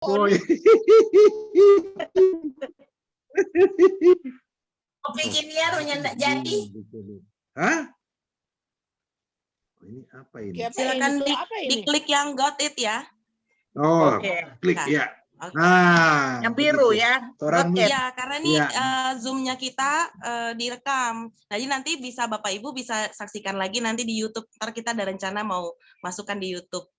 telepon. Mau bikin niarunya enggak jadi. Hah? Ini apa ini? Silakan diklik yang got it ya. Oh, klik ya. Nah, yang biru begitu. ya. Orang Ya, karena ini ya. Zoom-nya kita direkam. Jadi nanti bisa Bapak Ibu bisa saksikan lagi nanti di YouTube. Ntar kita ada rencana mau masukkan di YouTube.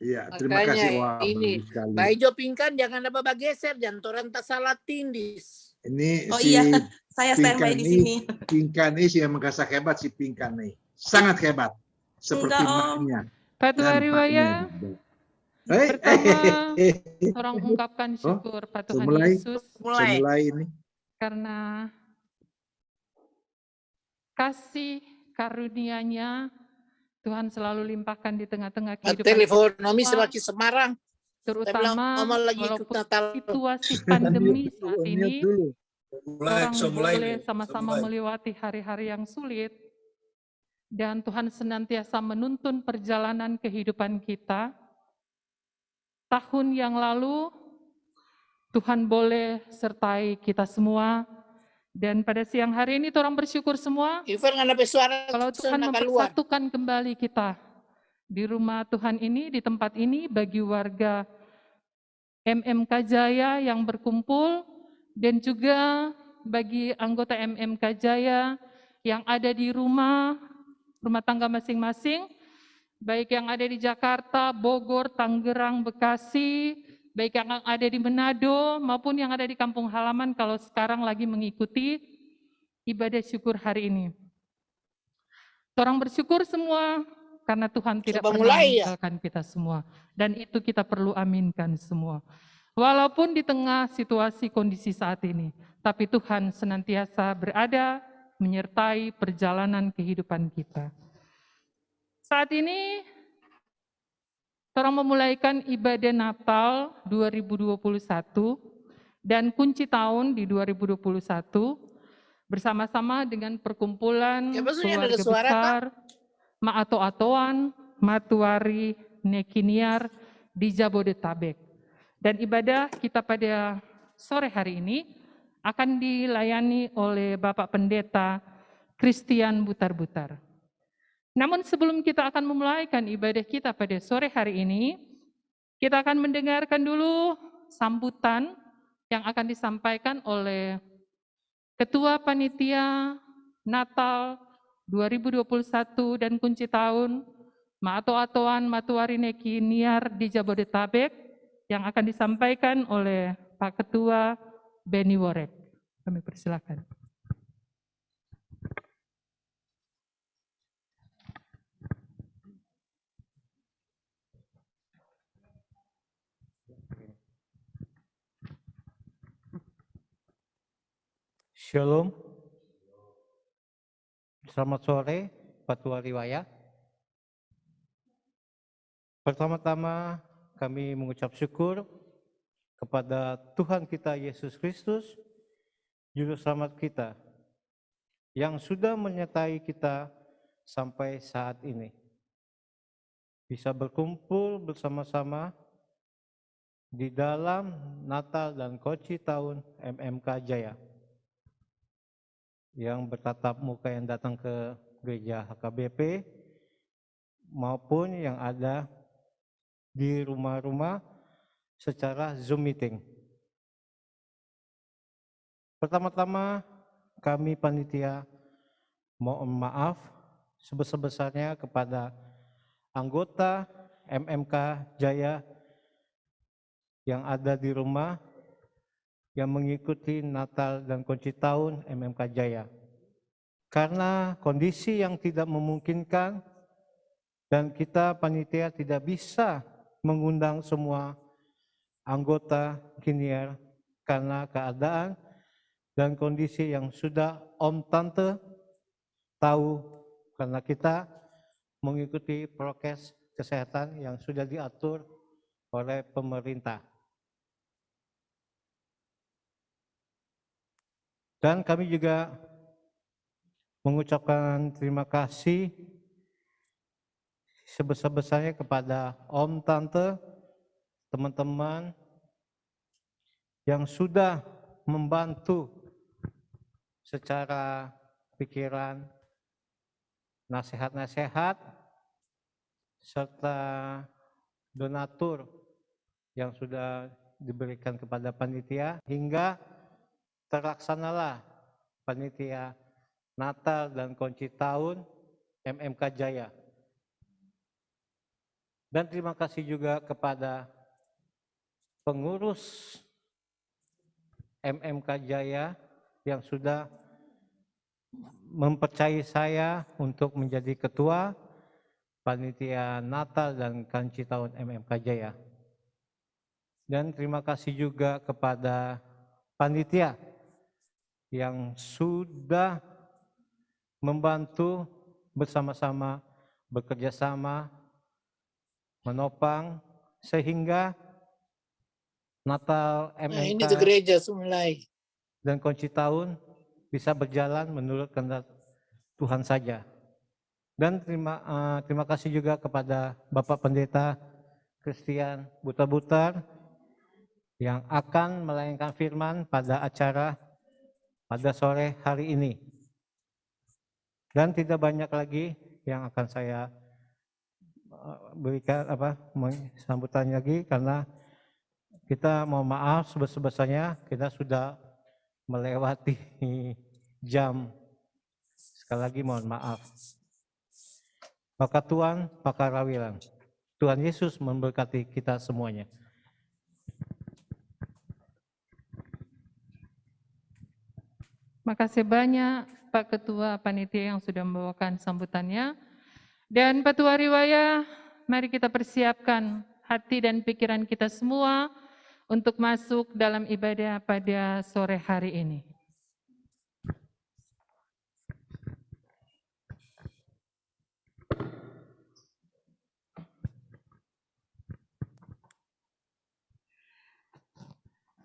Iya, terima kasih. Wah, ini Baijo Pingkan jangan apa geser, jangan torang tak salah tindis. Ini oh si iya, saya standby di sini. Pingkan ini si yang merasa hebat si Pingkan nih. Sangat hebat. Seperti maknya. Patwa riwaya. Pertama, orang ungkapkan syukur pada Tuhan Yesus. Mulai ini. Karena kasih karunia-Nya Tuhan selalu limpahkan di tengah-tengah kehidupan Teleponomi semakin Semarang. Terutama walaupun situasi pandemi saat ini, orang boleh sama-sama melewati hari-hari yang sulit, dan Tuhan senantiasa menuntun perjalanan kehidupan kita. Tahun yang lalu, Tuhan boleh sertai kita semua, dan pada siang hari ini orang bersyukur semua kalau Tuhan mempersatukan kembali kita di rumah Tuhan ini, di tempat ini, bagi warga MMK Jaya yang berkumpul, dan juga bagi anggota MMK Jaya yang ada di rumah tangga masing-masing, baik yang ada di Jakarta, Bogor, Tangerang, Bekasi, baik yang ada di Manado maupun yang ada di kampung halaman kalau sekarang lagi mengikuti ibadah syukur hari ini. Orang bersyukur semua karena Tuhan tidak pernah meninggalkan kita semua, dan itu kita perlu aminkan semua. Walaupun di tengah situasi kondisi saat ini, tapi Tuhan senantiasa berada menyertai perjalanan kehidupan kita. Saat ini orang memulaikan ibadah Natal 2021 dan kunci tahun di 2021 bersama-sama dengan perkumpulan keluarga besar Maato-Atoan, Matuari, Nekiniar di Jabodetabek. Dan ibadah kita pada sore hari ini akan dilayani oleh Bapak Pendeta Christian Butar-Butar. Namun sebelum kita akan memulaikan ibadah kita pada sore hari ini, kita akan mendengarkan dulu sambutan yang akan disampaikan oleh Ketua Panitia Natal 2021 dan kunci tahun Maato-Atoan Matuari Nekiniar di Jabodetabek yang akan disampaikan oleh Pak Ketua Beni Worek. Kami persilakan. Shalom. Selamat sore, Patwa Riwaya. Pertama-tama kami mengucap syukur kepada Tuhan kita Yesus Kristus, Juru Selamat kita, yang sudah menyertai kita sampai saat ini. Bisa berkumpul bersama-sama di dalam Natal dan Kunci tahun MMK Jaya, yang bertatap muka yang datang ke gereja HKBP maupun yang ada di rumah-rumah secara Zoom meeting. Pertama-tama kami panitia mohon maaf sebesar-besarnya kepada anggota MMK Jaya yang ada di rumah yang mengikuti Natal dan Kunci tahun MMK Jaya. Karena kondisi yang tidak memungkinkan dan kita panitia tidak bisa mengundang semua anggota Kiniar karena keadaan dan kondisi yang sudah Om Tante tahu, karena kita mengikuti prokes kesehatan yang sudah diatur oleh pemerintah. Dan kami juga mengucapkan terima kasih sebesar-besarnya kepada Om Tante teman-teman yang sudah membantu secara pikiran, nasihat-nasihat, serta donatur yang sudah diberikan kepada panitia hingga terlaksanalah panitia Natal dan Kunci Tahun MMK Jaya. Dan terima kasih juga kepada pengurus MMK Jaya yang sudah mempercayai saya untuk menjadi ketua panitia Natal dan Kunci Tahun MMK Jaya. Dan terima kasih juga kepada panitia yang sudah membantu bersama-sama, bekerja sama, menopang sehingga Natal ini MMK tuh gereja mulai. dan Kunci Tahun bisa berjalan menurut kehendak Tuhan saja. Dan terima kasih juga kepada Bapak Pendeta Christian Buta-Butar yang akan melayangkan firman pada acara pada sore hari ini. Dan tidak banyak lagi yang akan saya berikan sambutan lagi karena kita mohon maaf sebesar-besarnya kita sudah melewati jam. Sekali lagi mohon maaf. Maka Tuhan, maka rawilan. Tuhan Yesus memberkati kita semuanya. Makasih banyak Pak Ketua Panitia yang sudah membawakan sambutannya. Dan Petua Riwaya, mari kita persiapkan hati dan pikiran kita semua untuk masuk dalam ibadah pada sore hari ini.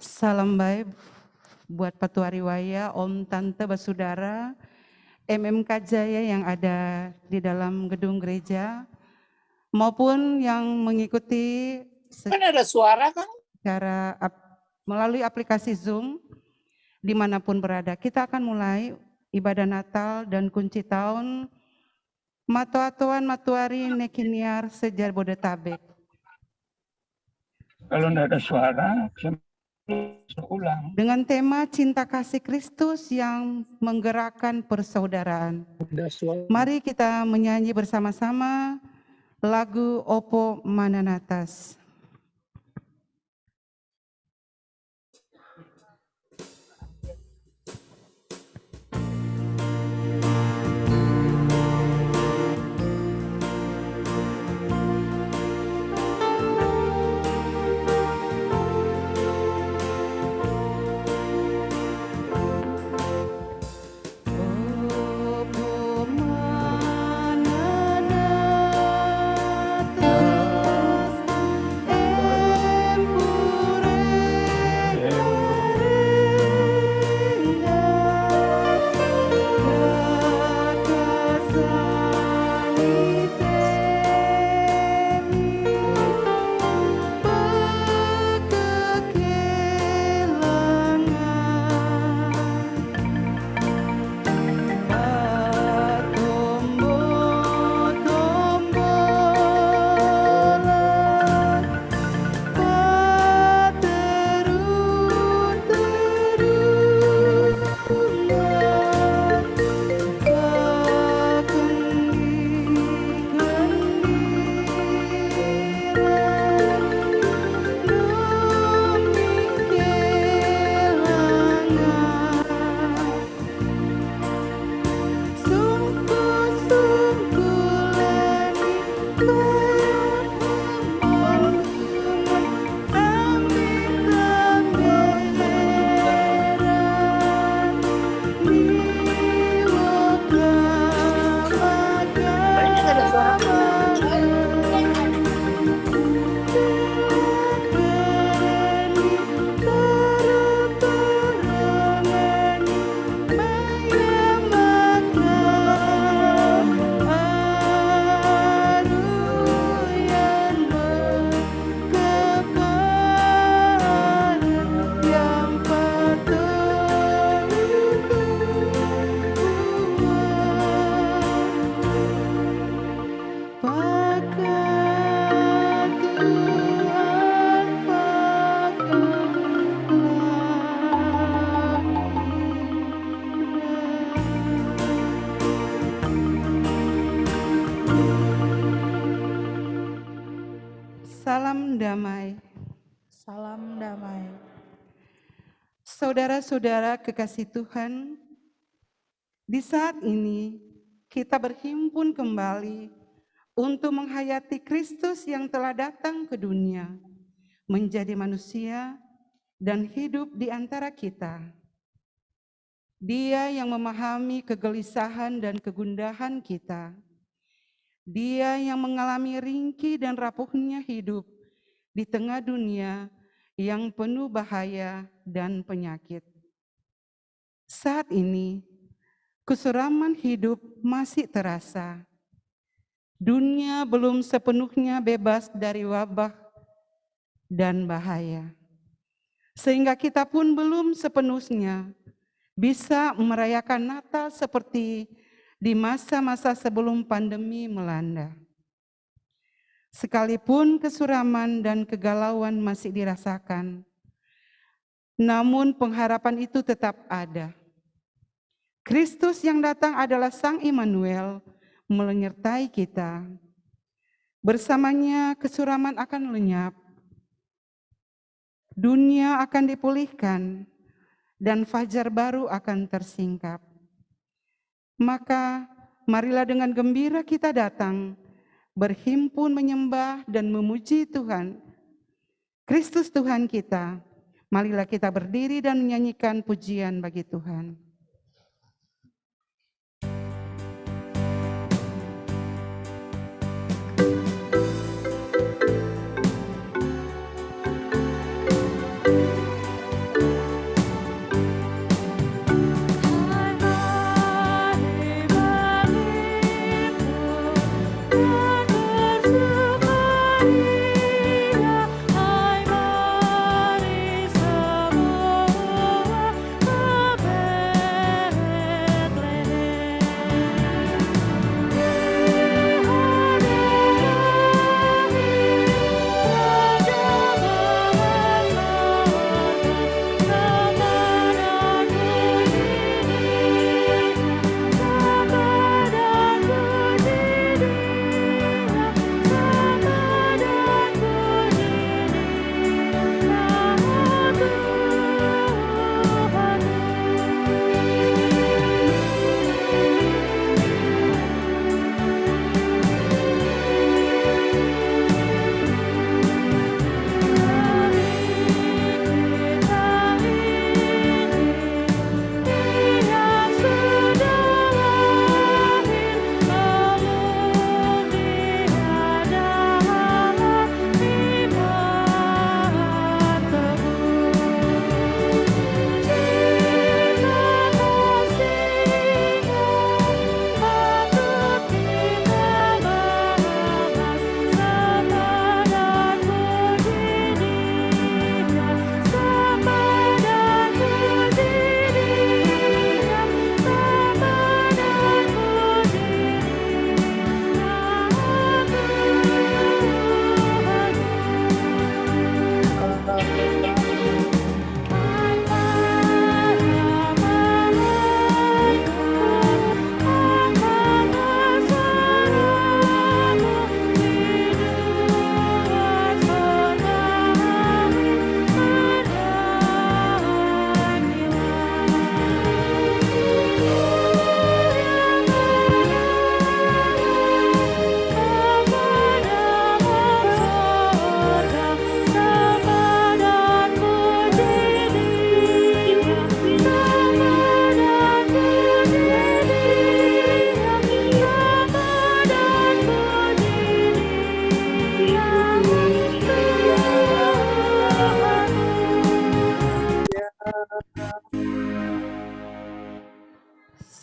Salam baik buat Petua Riwaya, Om, Tante, Basudara, MMK Jaya yang ada di dalam gedung gereja, maupun yang mengikuti Kan ada suara kan? secara melalui aplikasi Zoom, dimanapun berada. Kita akan mulai ibadah Natal dan Kunci Tahun Matoatuan Matuari Nekiniar Sejar Bodetabek. Kalau tidak ada suara, saya ulang. Dengan tema Cinta Kasih Kristus yang menggerakkan persaudaraan. Mari kita menyanyi bersama-sama lagu Opo Mananatas. damai. Salam damai. Saudara-saudara kekasih Tuhan, di saat ini kita berhimpun kembali untuk menghayati Kristus yang telah datang ke dunia, menjadi manusia dan hidup di antara kita. Dia yang memahami kegelisahan dan kegundahan kita. Dia yang mengalami ringkih dan rapuhnya hidup di tengah dunia yang penuh bahaya dan penyakit. Saat ini, kesuraman hidup masih terasa. Dunia belum sepenuhnya bebas dari wabah dan bahaya. Sehingga kita pun belum sepenuhnya bisa merayakan Natal seperti di masa-masa sebelum pandemi melanda. Sekalipun kesuraman dan kegalauan masih dirasakan, namun pengharapan itu tetap ada. Kristus yang datang adalah Sang Immanuel, menyertai kita. Bersamanya kesuraman akan lenyap, dunia akan dipulihkan, dan fajar baru akan tersingkap. Maka marilah dengan gembira kita datang, berhimpun menyembah dan memuji Tuhan, Kristus Tuhan kita. Marilah kita berdiri dan menyanyikan pujian bagi Tuhan.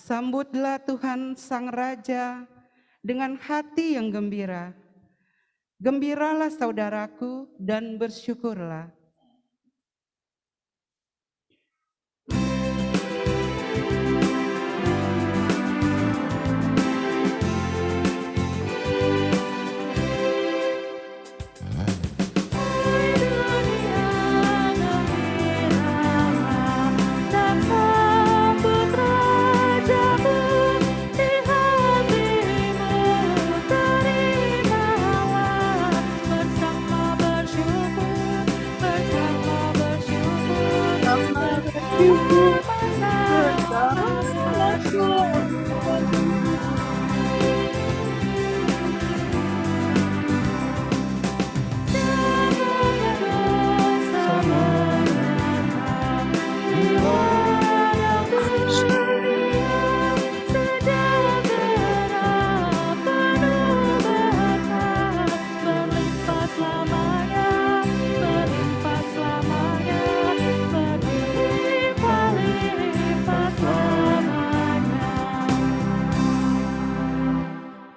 Sambutlah Tuhan Sang Raja dengan hati yang gembira. Gembiralah saudaraku dan bersyukurlah. Bersama bersyukur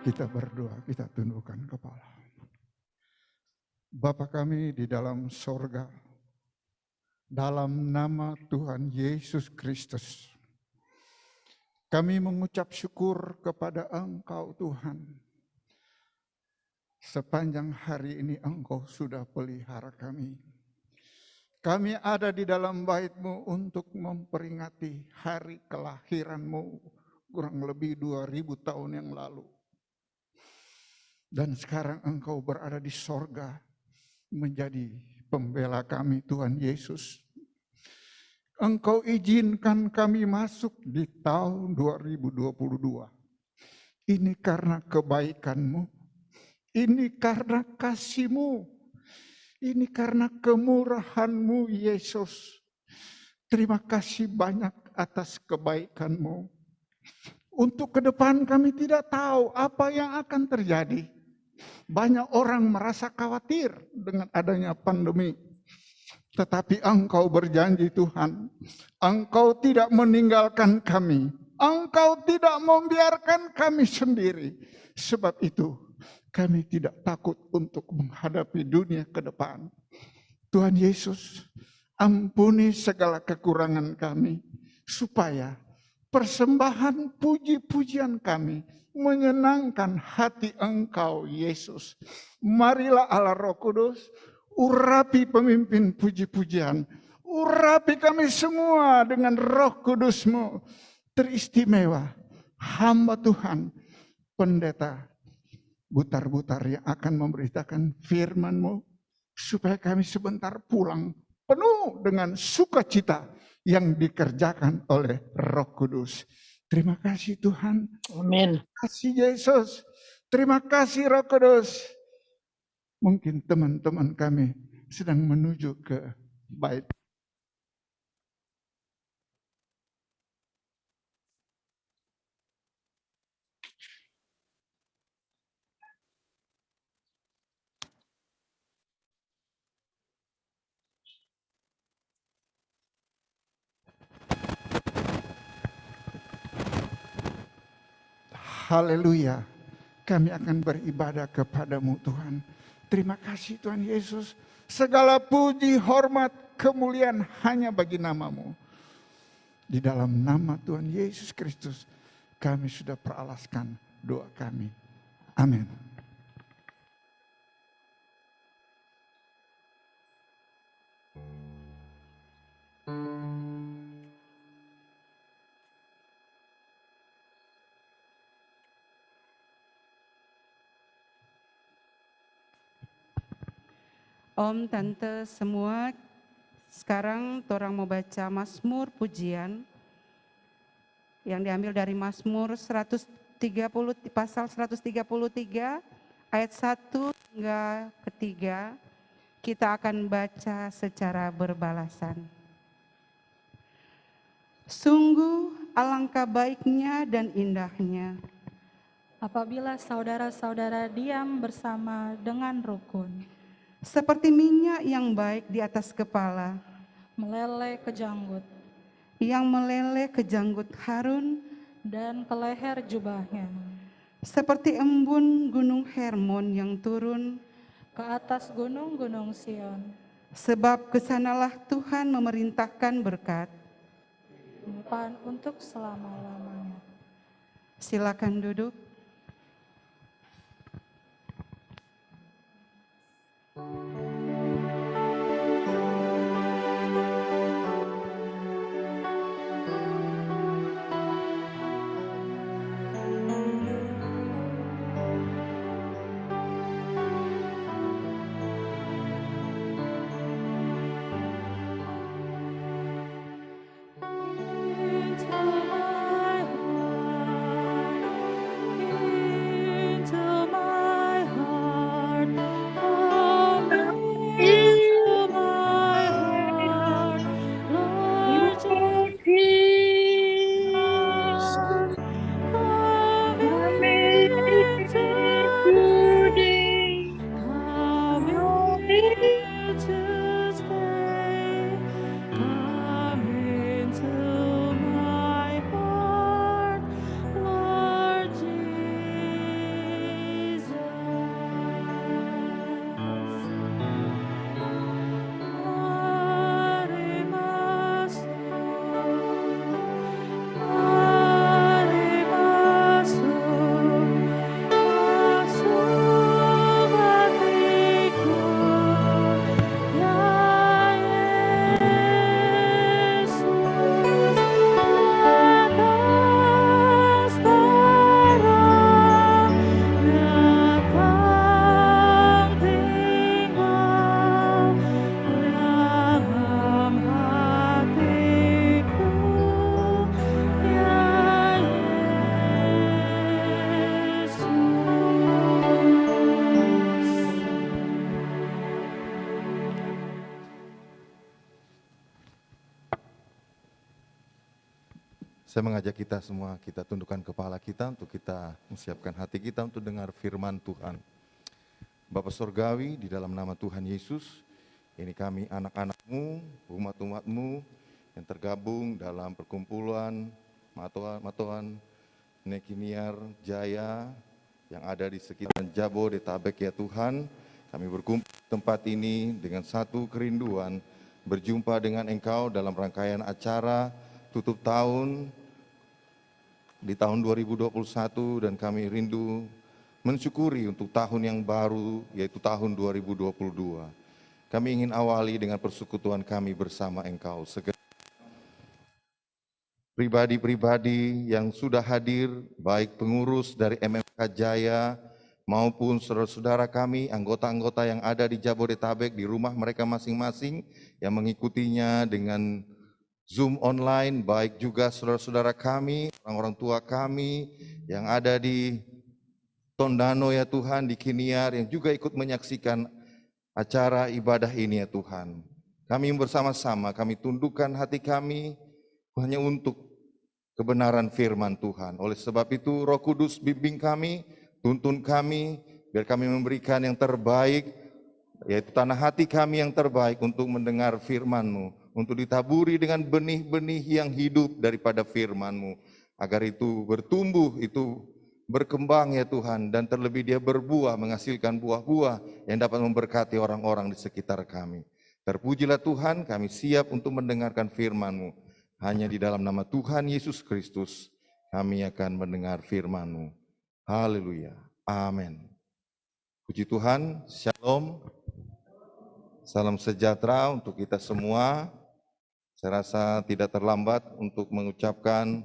Kita berdoa, kita tundukkan kepala. Bapa kami di dalam sorga, dalam nama Tuhan Yesus Kristus, kami mengucap syukur kepada Engkau Tuhan. Sepanjang hari ini Engkau sudah pelihara kami. Kami ada di dalam bait-Mu untuk memperingati hari kelahiran-Mu kurang lebih 2000 tahun yang lalu. Dan sekarang Engkau berada di sorga menjadi pembela kami Tuhan Yesus. Engkau izinkan kami masuk di tahun 2022. Ini karena kebaikan-Mu. Ini karena kasih-Mu. Ini karena kemurahan-Mu Yesus. Terima kasih banyak atas kebaikan-Mu. Untuk ke depan kami tidak tahu apa yang akan terjadi. Banyak orang merasa khawatir dengan adanya pandemi. Tetapi Engkau berjanji Tuhan, Engkau tidak meninggalkan kami. Engkau tidak membiarkan kami sendiri. Sebab itu kami tidak takut untuk menghadapi dunia ke depan. Tuhan Yesus, ampuni segala kekurangan kami. Supaya persembahan puji-pujian kami menyenangkan hati Engkau Yesus. Marilah Allah Roh Kudus, urapi pemimpin puji-pujian, urapi kami semua dengan Roh Kudus-Mu teristimewa. Hamba Tuhan, pendeta Butar-Butar yang akan memberitakan firman-Mu, supaya kami sebentar pulang penuh dengan sukacita yang dikerjakan oleh Roh Kudus. Terima kasih Tuhan. Amin. Terima kasih Yesus. Terima kasih Roh Kudus. Mungkin teman-teman kami sedang menuju ke bait. Haleluya. Kami akan beribadah kepadamu Tuhan. Terima kasih Tuhan Yesus. Segala puji, hormat, kemuliaan hanya bagi nama-Mu. Di dalam nama Tuhan Yesus Kristus kami sudah peralaskan doa kami. Amin. Om, Tante semua, sekarang orang mau baca Mazmur pujian yang diambil dari Mazmur 130 pasal 133 ayat 1 hingga ketiga. Kita akan baca secara berbalasan. Sungguh alangkah baiknya dan indahnya Apabila saudara-saudara diam bersama dengan rukun, seperti minyak yang baik di atas kepala, meleleh ke janggut, yang meleleh ke janggut Harun, dan ke leher jubahnya, seperti embun gunung Hermon yang turun ke atas gunung-gunung Sion. Sebab kesanalah Tuhan memerintahkan berkat. Menyimpan untuk selama-lamanya. Silakan duduk. Saya mengajak kita semua, kita tundukkan kepala kita untuk kita menyiapkan hati kita untuk dengar firman Tuhan. Bapa Surgawi, di dalam nama Tuhan Yesus, ini kami anak-anak-Mu, umat-umat-Mu yang tergabung dalam perkumpulan Matoan Nekiniar Jaya yang ada di sekitar Jabodetabek ya Tuhan. Kami berkumpul di tempat ini dengan satu kerinduan berjumpa dengan Engkau dalam rangkaian acara tutup tahun di tahun 2021, dan kami rindu mensyukuri untuk tahun yang baru yaitu tahun 2022. Kami ingin awali dengan persekutuan kami bersama Engkau. Pribadi-pribadi yang sudah hadir, baik pengurus dari MMK Jaya maupun saudara-saudara kami, anggota-anggota yang ada di Jabodetabek di rumah mereka masing-masing yang mengikutinya dengan Zoom online, baik juga saudara-saudara kami, orang-orang tua kami yang ada di Tondano ya Tuhan, di Kiniar yang juga ikut menyaksikan acara ibadah ini ya Tuhan. Kami bersama-sama, kami tundukkan hati kami hanya untuk kebenaran firman Tuhan. Oleh sebab itu Roh Kudus bimbing kami, tuntun kami, biar kami memberikan yang terbaik, yaitu tanah hati kami yang terbaik untuk mendengar firman-Mu, untuk ditaburi dengan benih-benih yang hidup daripada firman-Mu, agar itu bertumbuh, itu berkembang ya Tuhan, dan terlebih dia berbuah, menghasilkan buah-buah yang dapat memberkati orang-orang di sekitar kami. Terpujilah Tuhan, kami siap untuk mendengarkan firman-Mu. Hanya di dalam nama Tuhan Yesus Kristus kami akan mendengar firman-Mu. Haleluya. Amin. Puji Tuhan, Shalom. Salam sejahtera untuk kita semua. Saya rasa tidak terlambat untuk mengucapkan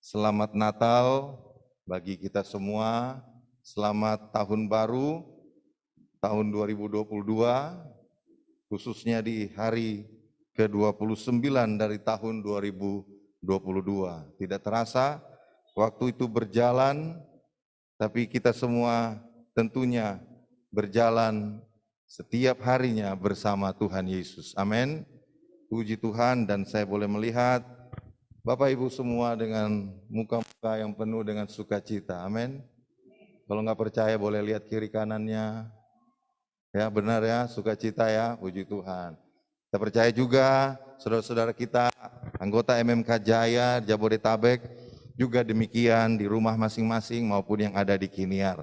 Selamat Natal bagi kita semua. Selamat Tahun Baru, tahun 2022, khususnya di hari ke-29 dari tahun 2022. Tidak terasa waktu itu berjalan, tapi kita semua tentunya berjalan setiap harinya bersama Tuhan Yesus. Amin. Puji Tuhan, dan saya boleh melihat Bapak Ibu semua dengan muka-muka yang penuh dengan sukacita. Amin. Kalau nggak percaya boleh lihat kiri kanannya. Ya benar ya, sukacita ya, puji Tuhan. Kita percaya juga saudara-saudara kita, anggota MMK Jaya, Jabodetabek, juga demikian di rumah masing-masing maupun yang ada di Kiniar.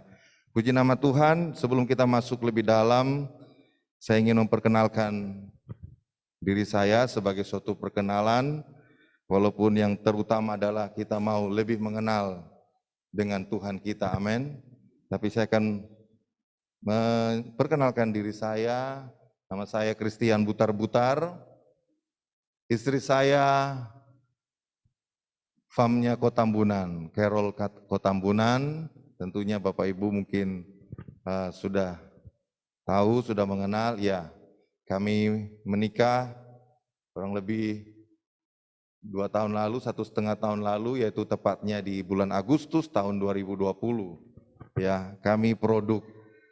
Puji nama Tuhan, sebelum kita masuk lebih dalam, saya ingin memperkenalkan diri saya sebagai suatu perkenalan, walaupun yang terutama adalah kita mau lebih mengenal dengan Tuhan kita, amin. Tapi saya akan memperkenalkan diri saya. Nama saya Christian Butar-Butar. Istri saya famnya Kotambunan, Carol Kotambunan. Tentunya Bapak Ibu mungkin sudah tahu, sudah mengenal. Ya, kami menikah kurang lebih 2 tahun lalu, 1,5 tahun lalu, yaitu tepatnya di bulan Agustus tahun 2020. Ya, kami produk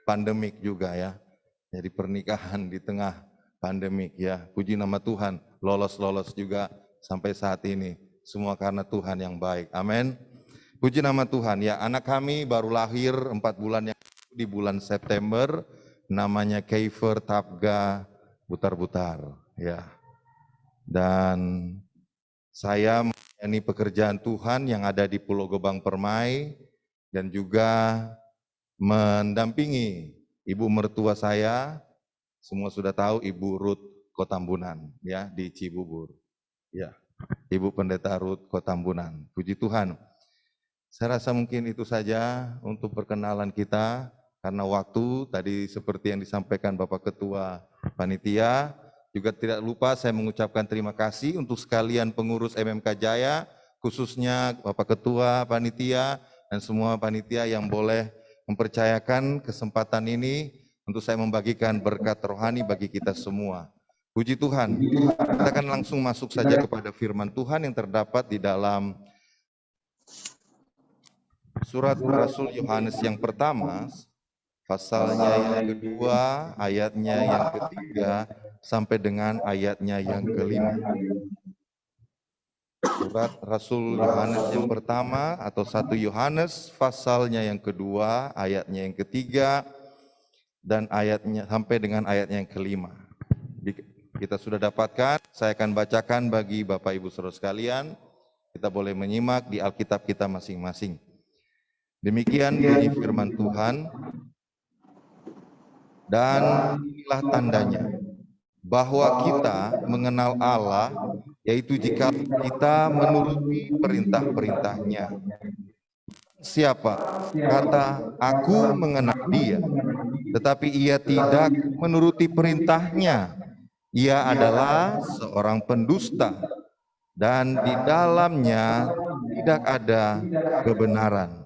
pandemik juga ya. Jadi pernikahan di tengah pandemik ya. Puji nama Tuhan, lolos juga sampai saat ini. Semua karena Tuhan yang baik. Amin. Puji nama Tuhan ya. Anak kami baru lahir 4 bulan yang lalu di bulan September. Namanya Keifer Tapga Butar-Butar ya. Dan saya melayani pekerjaan Tuhan yang ada di Pulau Gebang Permai dan juga mendampingi ibu mertua saya, semua sudah tahu Ibu Ruth Kotambunan ya di Cibubur. Ya, Ibu Pendeta Ruth Kotambunan. Puji Tuhan. Saya rasa mungkin itu saja untuk perkenalan kita karena waktu tadi seperti yang disampaikan Bapak Ketua Panitia. Juga tidak lupa saya mengucapkan terima kasih untuk sekalian pengurus MMK Jaya, khususnya Bapak Ketua Panitia dan semua panitia yang boleh mempercayakan kesempatan ini untuk saya membagikan berkat rohani bagi kita semua. Puji Tuhan. Kita akan langsung masuk saja kepada firman Tuhan yang terdapat di dalam surat Rasul Yohanes yang pertama, pasalnya yang kedua, ayatnya yang ketiga, sampai dengan ayatnya yang kelima. Surat Rasul Yohanes yang pertama atau 1 Yohanes pasalnya yang kedua, ayatnya yang ketiga, dan ayatnya sampai dengan ayatnya yang kelima. Kita sudah dapatkan, saya akan bacakan bagi Bapak Ibu Saudara sekalian. Kita boleh menyimak di Alkitab kita masing-masing. Demikian bunyi firman Tuhan. Dan inilah tandanya bahwa kita mengenal Allah, yaitu jika kita menuruti perintah-perintahnya. Siapa kata aku mengenal dia, tetapi ia tidak menuruti perintahnya, ia adalah seorang pendusta, dan di dalamnya tidak ada kebenaran.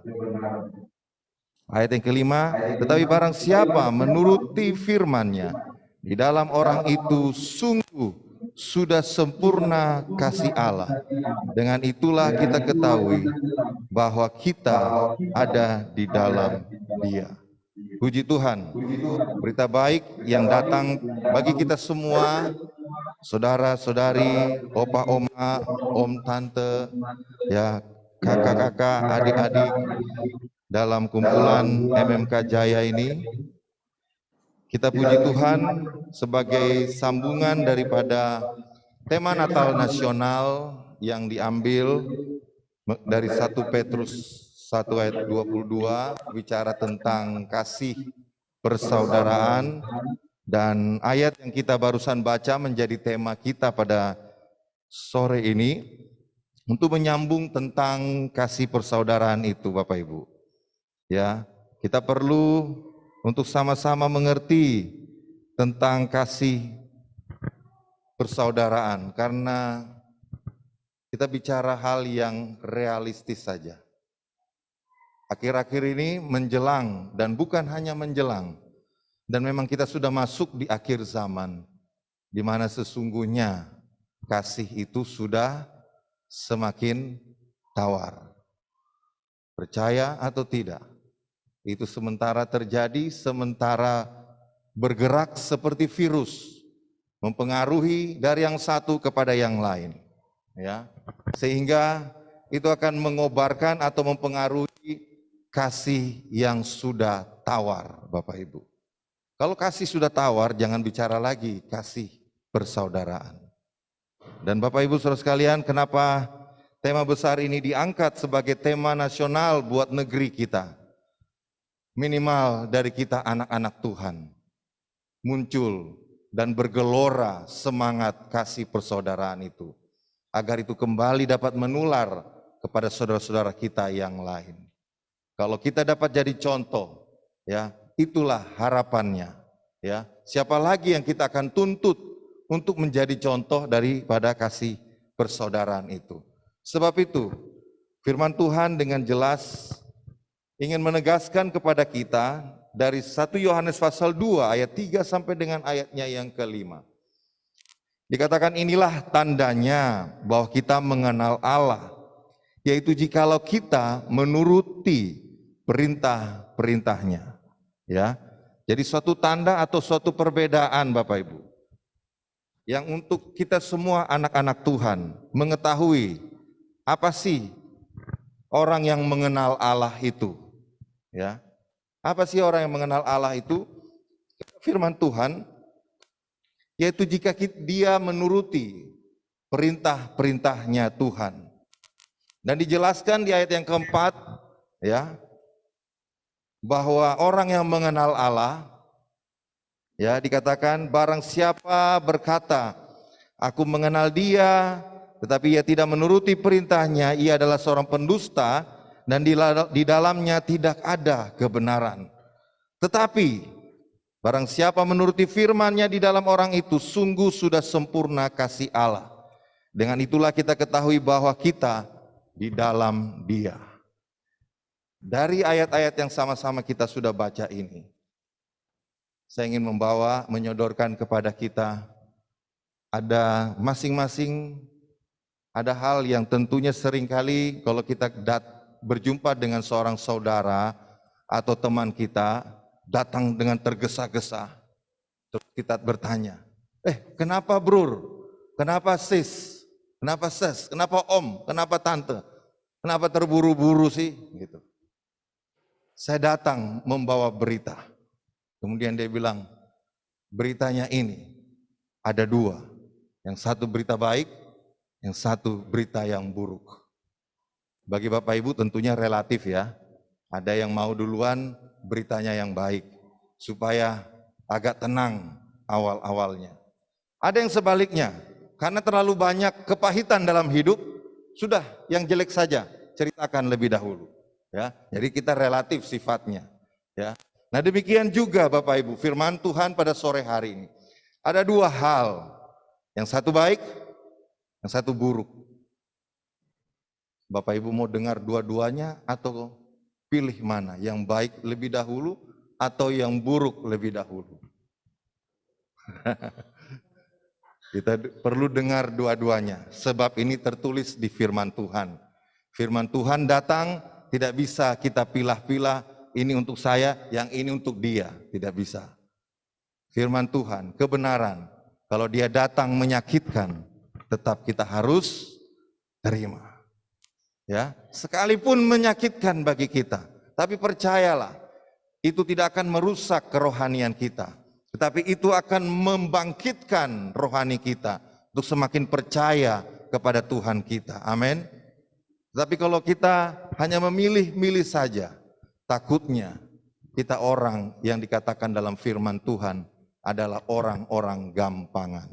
Ayat yang kelima, tetapi barang siapa menuruti firman-Nya, di dalam orang itu sungguh sudah sempurna kasih Allah. Dengan itulah kita ketahui bahwa kita ada di dalam Dia. Puji Tuhan, berita baik yang datang bagi kita semua, saudara-saudari, opa-oma, om, tante, ya, kakak-kakak, adik-adik, dalam kumpulan MMK Jaya ini. Kita puji Tuhan sebagai sambungan daripada tema Natal Nasional yang diambil dari 1 Petrus 1 ayat 22, bicara tentang kasih persaudaraan, dan ayat yang kita barusan baca menjadi tema kita pada sore ini untuk menyambung tentang kasih persaudaraan itu, Bapak Ibu. Ya, kita perlu untuk sama-sama mengerti tentang kasih persaudaraan, karena kita bicara hal yang realistis saja. Akhir-akhir ini menjelang, dan bukan hanya menjelang, dan memang kita sudah masuk di akhir zaman, di mana sesungguhnya kasih itu sudah semakin tawar. Percaya atau tidak, itu sementara terjadi, sementara bergerak seperti virus, mempengaruhi dari yang satu kepada yang lain, ya, sehingga itu akan mengobarkan atau mempengaruhi kasih yang sudah tawar, Bapak Ibu. Kalau kasih sudah tawar, jangan bicara lagi kasih persaudaraan. Dan Bapak Ibu Saudara sekalian, kenapa tema besar ini diangkat sebagai tema nasional buat negeri kita? Minimal dari kita anak-anak Tuhan muncul dan bergelora semangat kasih persaudaraan itu, agar itu kembali dapat menular kepada saudara-saudara kita yang lain. Kalau kita dapat jadi contoh, ya, itulah harapannya, ya. Siapa lagi yang kita akan tuntut untuk menjadi contoh daripada kasih persaudaraan itu? Sebab itu firman Tuhan dengan jelas ingin menegaskan kepada kita dari 1 Yohanes pasal 2 ayat 3 sampai dengan ayatnya yang kelima. Dikatakan inilah tandanya bahwa kita mengenal Allah, yaitu jikalau kita menuruti perintah-perintahnya. Ya, jadi suatu tanda atau suatu perbedaan, Bapak Ibu, yang untuk kita semua anak-anak Tuhan mengetahui apa sih orang yang mengenal Allah itu. Ya, apa sih orang yang mengenal Allah itu? Firman Tuhan, yaitu jika dia menuruti perintah-perintahnya Tuhan. Dan dijelaskan di ayat yang keempat, ya, bahwa orang yang mengenal Allah, ya, dikatakan barang siapa berkata, aku mengenal dia, tetapi ia tidak menuruti perintahnya, ia adalah seorang pendusta, dan di dalamnya tidak ada kebenaran. Tetapi barang siapa menuruti firman-Nya di dalam orang itu, sungguh sudah sempurna kasih Allah. Dengan itulah kita ketahui bahwa kita di dalam Dia. Dari ayat-ayat yang sama-sama kita sudah baca ini, saya ingin menyodorkan kepada kita, ada masing-masing ada hal yang tentunya seringkali kalau kita berjumpa dengan seorang saudara atau teman kita, datang dengan tergesa-gesa, terus kita bertanya, kenapa brur, kenapa sis, Kenapa ses? Kenapa om? Kenapa tante? Kenapa terburu-buru sih? Gitu. Saya datang membawa berita. Kemudian dia bilang, beritanya ini ada dua. Yang satu berita baik, yang satu berita yang buruk. Bagi Bapak Ibu tentunya relatif ya. Ada yang mau duluan beritanya yang baik. Supaya agak tenang awal-awalnya. Ada yang sebaliknya, karena terlalu banyak kepahitan dalam hidup, sudah yang jelek saja ceritakan lebih dahulu. Ya, jadi kita relatif sifatnya. Ya, nah demikian juga Bapak Ibu, firman Tuhan pada sore hari ini. Ada dua hal, yang satu baik, yang satu buruk. Bapak Ibu mau dengar dua-duanya atau pilih mana? Yang baik lebih dahulu atau yang buruk lebih dahulu? Kita perlu dengar dua-duanya, sebab ini tertulis di firman Tuhan. Firman Tuhan datang, tidak bisa kita pilah-pilah, ini untuk saya, yang ini untuk dia, tidak bisa. Firman Tuhan, kebenaran, kalau dia datang menyakitkan, tetap kita harus terima. Ya, sekalipun menyakitkan bagi kita, tapi percayalah, itu tidak akan merusak kerohanian kita. Tetapi itu akan membangkitkan rohani kita untuk semakin percaya kepada Tuhan kita. Amin. Tapi kalau kita hanya memilih-milih saja, takutnya kita orang yang dikatakan dalam firman Tuhan adalah orang-orang gampangan.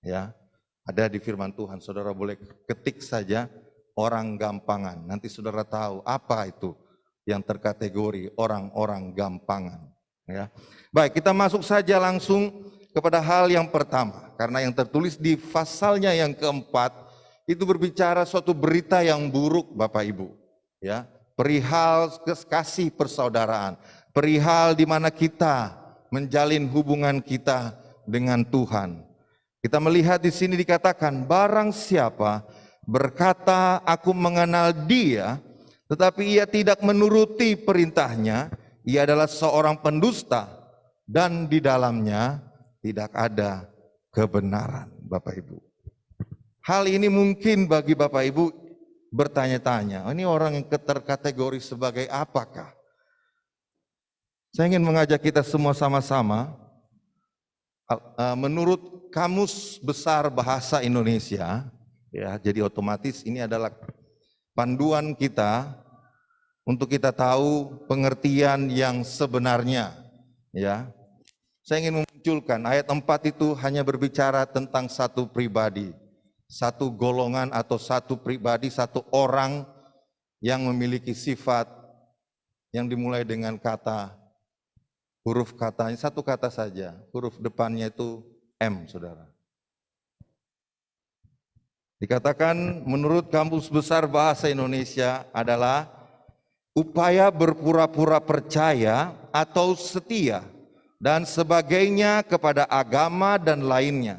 Ya, ada di firman Tuhan. Saudara boleh ketik saja orang gampangan. Nanti saudara tahu apa itu yang terkategori orang-orang gampangan. Ya. Baik, kita masuk saja langsung kepada hal yang pertama, karena yang tertulis di pasalnya yang keempat itu berbicara suatu berita yang buruk, Bapak Ibu, ya, perihal kasih persaudaraan, perihal di mana kita menjalin hubungan kita dengan Tuhan. Kita melihat di sini dikatakan, barang siapa berkata aku mengenal dia, tetapi ia tidak menuruti perintahnya, ia adalah seorang pendusta dan di dalamnya tidak ada kebenaran, Bapak Ibu. Hal ini mungkin bagi Bapak Ibu bertanya-tanya, ini orang yang terkategori sebagai apakah? Saya ingin mengajak kita semua sama-sama, menurut Kamus Besar Bahasa Indonesia, ya, jadi otomatis ini adalah panduan kita untuk kita tahu pengertian yang sebenarnya, ya. Saya ingin memunculkan ayat 4 itu hanya berbicara tentang satu pribadi, satu golongan atau satu pribadi, satu orang yang memiliki sifat yang dimulai dengan kata, huruf katanya, satu kata saja, huruf depannya itu M, saudara. Dikatakan menurut Kamus Besar Bahasa Indonesia adalah upaya berpura-pura percaya atau setia dan sebagainya kepada agama dan lainnya.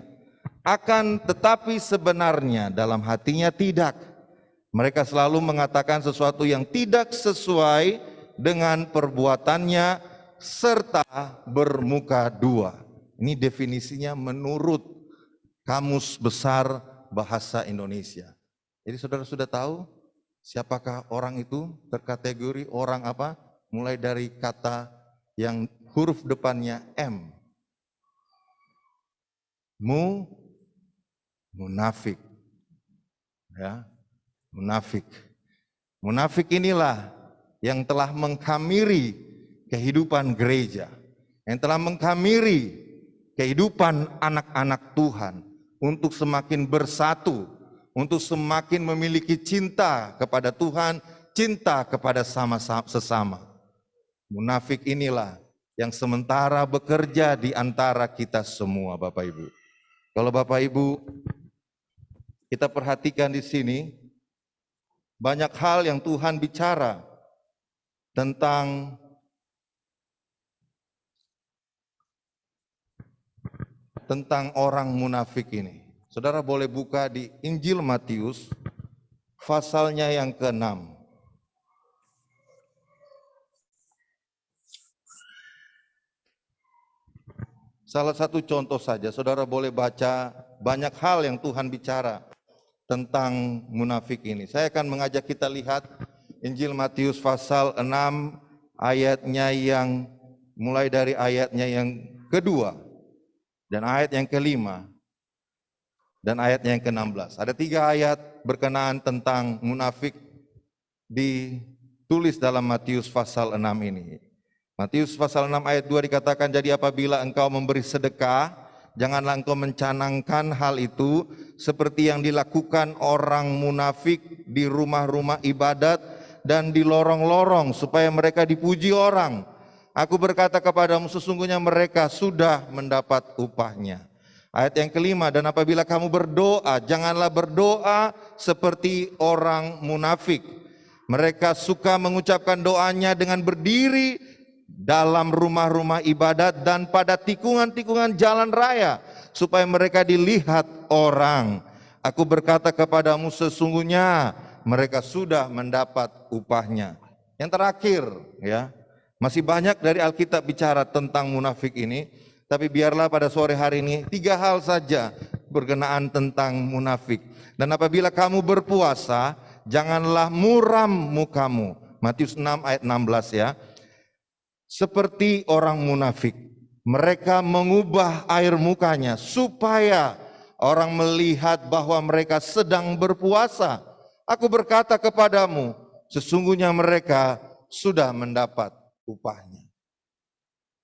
Akan tetapi sebenarnya dalam hatinya tidak. Mereka selalu mengatakan sesuatu yang tidak sesuai dengan perbuatannya serta bermuka dua. Ini definisinya menurut Kamus Besar Bahasa Indonesia. Jadi saudara sudah tahu siapakah orang itu? Terkategori orang apa? Mulai dari kata yang huruf depannya M. Munafik. Ya, munafik. Munafik inilah yang telah mengkhamiri kehidupan gereja, yang telah mengkhamiri kehidupan anak-anak Tuhan untuk semakin bersatu, untuk semakin memiliki cinta kepada Tuhan, cinta kepada sesama. Munafik inilah yang sementara bekerja di antara kita semua, Bapak Ibu. Kalau Bapak Ibu kita perhatikan di sini, banyak hal yang Tuhan bicara tentang orang munafik ini. Saudara boleh buka di Injil Matius, pasalnya yang ke-6. Salah satu contoh saja, saudara boleh baca banyak hal yang Tuhan bicara tentang munafik ini. Saya akan mengajak kita lihat Injil Matius pasal 6 ayatnya yang mulai dari ayatnya yang kedua dan ayat yang kelima dan ayatnya yang ke-16. Ada 3 ayat berkenaan tentang munafik ditulis dalam Matius pasal 6 ini. Matius pasal 6 ayat 2 dikatakan, jadi apabila engkau memberi sedekah, janganlah engkau mencanangkan hal itu seperti yang dilakukan orang munafik di rumah-rumah ibadat dan di lorong-lorong supaya mereka dipuji orang. Aku berkata kepadamu, sesungguhnya mereka sudah mendapat upahnya. Ayat yang kelima, dan apabila kamu berdoa, janganlah berdoa seperti orang munafik. Mereka suka mengucapkan doanya dengan berdiri dalam rumah-rumah ibadat dan pada tikungan-tikungan jalan raya, supaya mereka dilihat orang. Aku berkata kepadamu, sesungguhnya mereka sudah mendapat upahnya. Yang terakhir, ya, masih banyak dari Alkitab bicara tentang munafik ini, tapi biarlah pada sore hari ini 3 hal saja berkenaan tentang munafik. Dan apabila kamu berpuasa, janganlah muram mukamu. Matius 6 ayat 16 ya. Seperti orang munafik, mereka mengubah air mukanya supaya orang melihat bahwa mereka sedang berpuasa. Aku berkata kepadamu, sesungguhnya mereka sudah mendapat upahnya.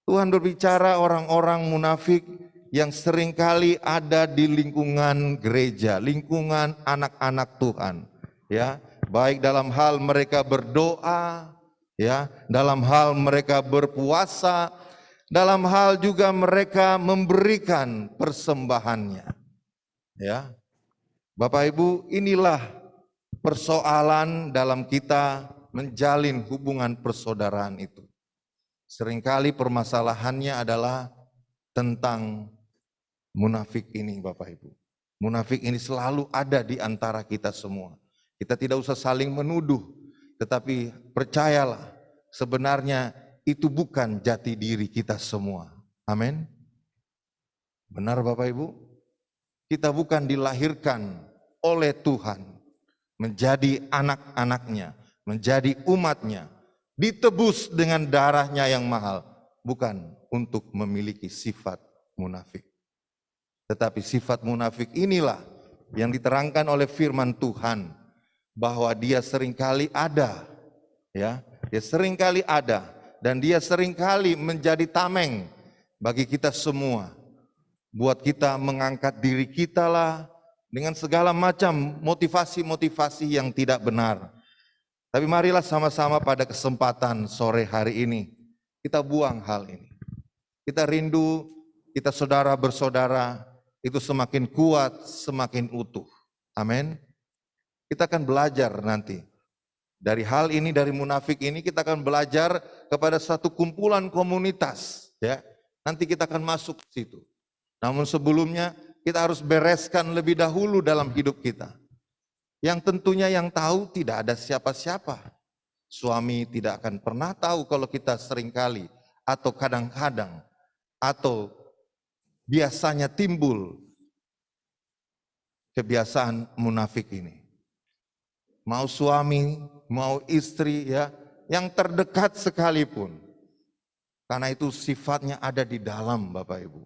Tuhan berbicara orang-orang munafik yang seringkali ada di lingkungan gereja, lingkungan anak-anak Tuhan, ya, baik dalam hal mereka berdoa, ya, dalam hal mereka berpuasa, dalam hal juga mereka memberikan persembahannya. Ya. Bapak Ibu, inilah persoalan dalam kita menjalin hubungan persaudaraan itu. Seringkali permasalahannya adalah tentang munafik ini, Bapak Ibu. Munafik ini selalu ada di antara kita semua. Kita tidak usah saling menuduh, tetapi percayalah, sebenarnya itu bukan jati diri kita semua. Amin. Benar Bapak Ibu? Kita bukan dilahirkan oleh Tuhan menjadi anak-anaknya, menjadi umatnya, ditebus dengan darahnya yang mahal, bukan untuk memiliki sifat munafik. Tetapi sifat munafik inilah yang diterangkan oleh firman Tuhan, bahwa dia seringkali ada, ya, dia seringkali ada, dan dia seringkali menjadi tameng bagi kita semua, buat kita mengangkat diri kita lah dengan segala macam motivasi-motivasi yang tidak benar. Tapi marilah sama-sama pada kesempatan sore hari ini kita buang hal ini. Kita rindu, kita saudara bersaudara itu semakin kuat, semakin utuh. Amin. Kita akan belajar nanti dari hal ini, dari munafik ini kita akan belajar kepada satu kumpulan komunitas, ya. Nanti kita akan masuk ke situ. Namun sebelumnya kita harus bereskan lebih dahulu dalam hidup kita. Yang tentunya yang tahu tidak ada siapa-siapa. Suami tidak akan pernah tahu kalau kita seringkali atau kadang-kadang atau biasanya timbul kebiasaan munafik ini. Mau suami, mau istri, ya, yang terdekat sekalipun. Karena itu sifatnya ada di dalam Bapak Ibu.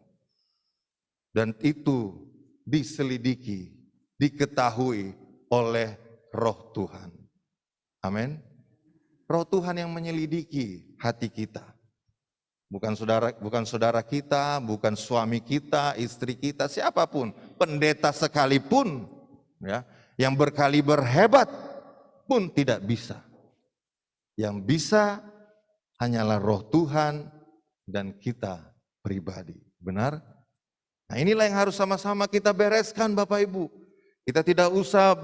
Dan itu diselidiki, diketahui oleh Roh Tuhan. Amin. Roh Tuhan yang menyelidiki hati kita. Bukan saudara kita, bukan suami kita, istri kita, siapapun, pendeta sekalipun, ya, yang berkaliber hebat pun tidak bisa. Yang bisa hanyalah Roh Tuhan dan kita pribadi. Benar? Nah, inilah yang harus sama-sama kita bereskan Bapak Ibu. Kita tidak usah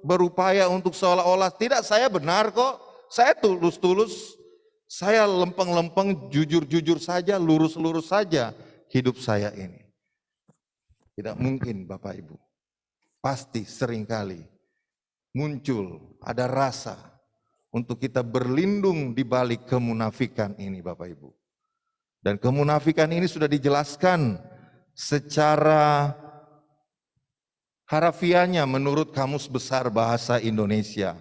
berupaya untuk seolah-olah tidak, saya benar kok, saya tulus-tulus, saya lempeng-lempeng, jujur-jujur saja, lurus-lurus saja hidup saya ini. Tidak mungkin Bapak Ibu. Pasti seringkali muncul, ada rasa untuk kita berlindung di balik kemunafikan ini Bapak Ibu. Dan kemunafikan ini sudah dijelaskan secara harafiahnya menurut Kamus Besar Bahasa Indonesia,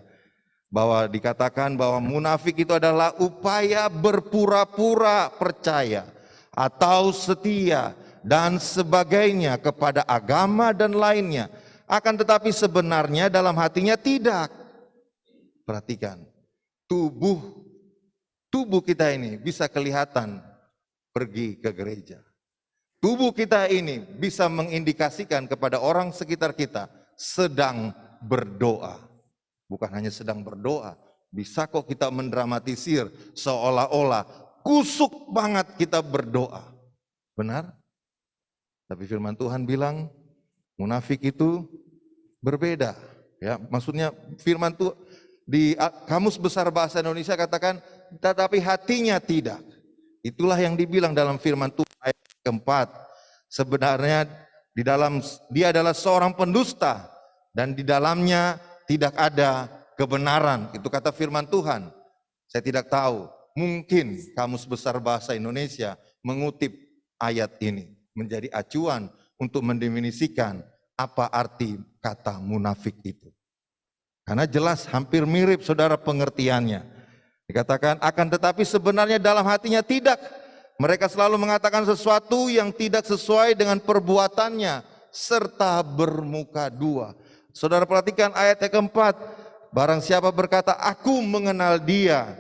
bahwa dikatakan bahwa munafik itu adalah upaya berpura-pura percaya atau setia dan sebagainya kepada agama dan lainnya, akan tetapi sebenarnya dalam hatinya tidak. Perhatikan, tubuh kita ini bisa kelihatan pergi ke gereja. Tubuh kita ini bisa mengindikasikan kepada orang sekitar kita sedang berdoa. Bukan hanya sedang berdoa, bisa kok kita mendramatisir seolah-olah kusuk banget kita berdoa. Benar? Tapi firman Tuhan bilang munafik itu berbeda. Ya, maksudnya firman Tuhan di Kamus Besar Bahasa Indonesia katakan tetapi hatinya tidak. Itulah yang dibilang dalam firman Tuhan ayat keempat. Sebenarnya dia adalah seorang pendusta dan di dalamnya tidak ada kebenaran. Itu kata firman Tuhan. Saya tidak tahu, mungkin Kamus Besar Bahasa Indonesia mengutip ayat ini menjadi acuan untuk mendefinisikan apa arti kata munafik itu. Karena jelas hampir mirip saudara pengertiannya. Dikatakan akan tetapi sebenarnya dalam hatinya tidak. Mereka selalu mengatakan sesuatu yang tidak sesuai dengan perbuatannya serta bermuka dua. Saudara perhatikan ayat yang keempat. Barang siapa berkata aku mengenal dia,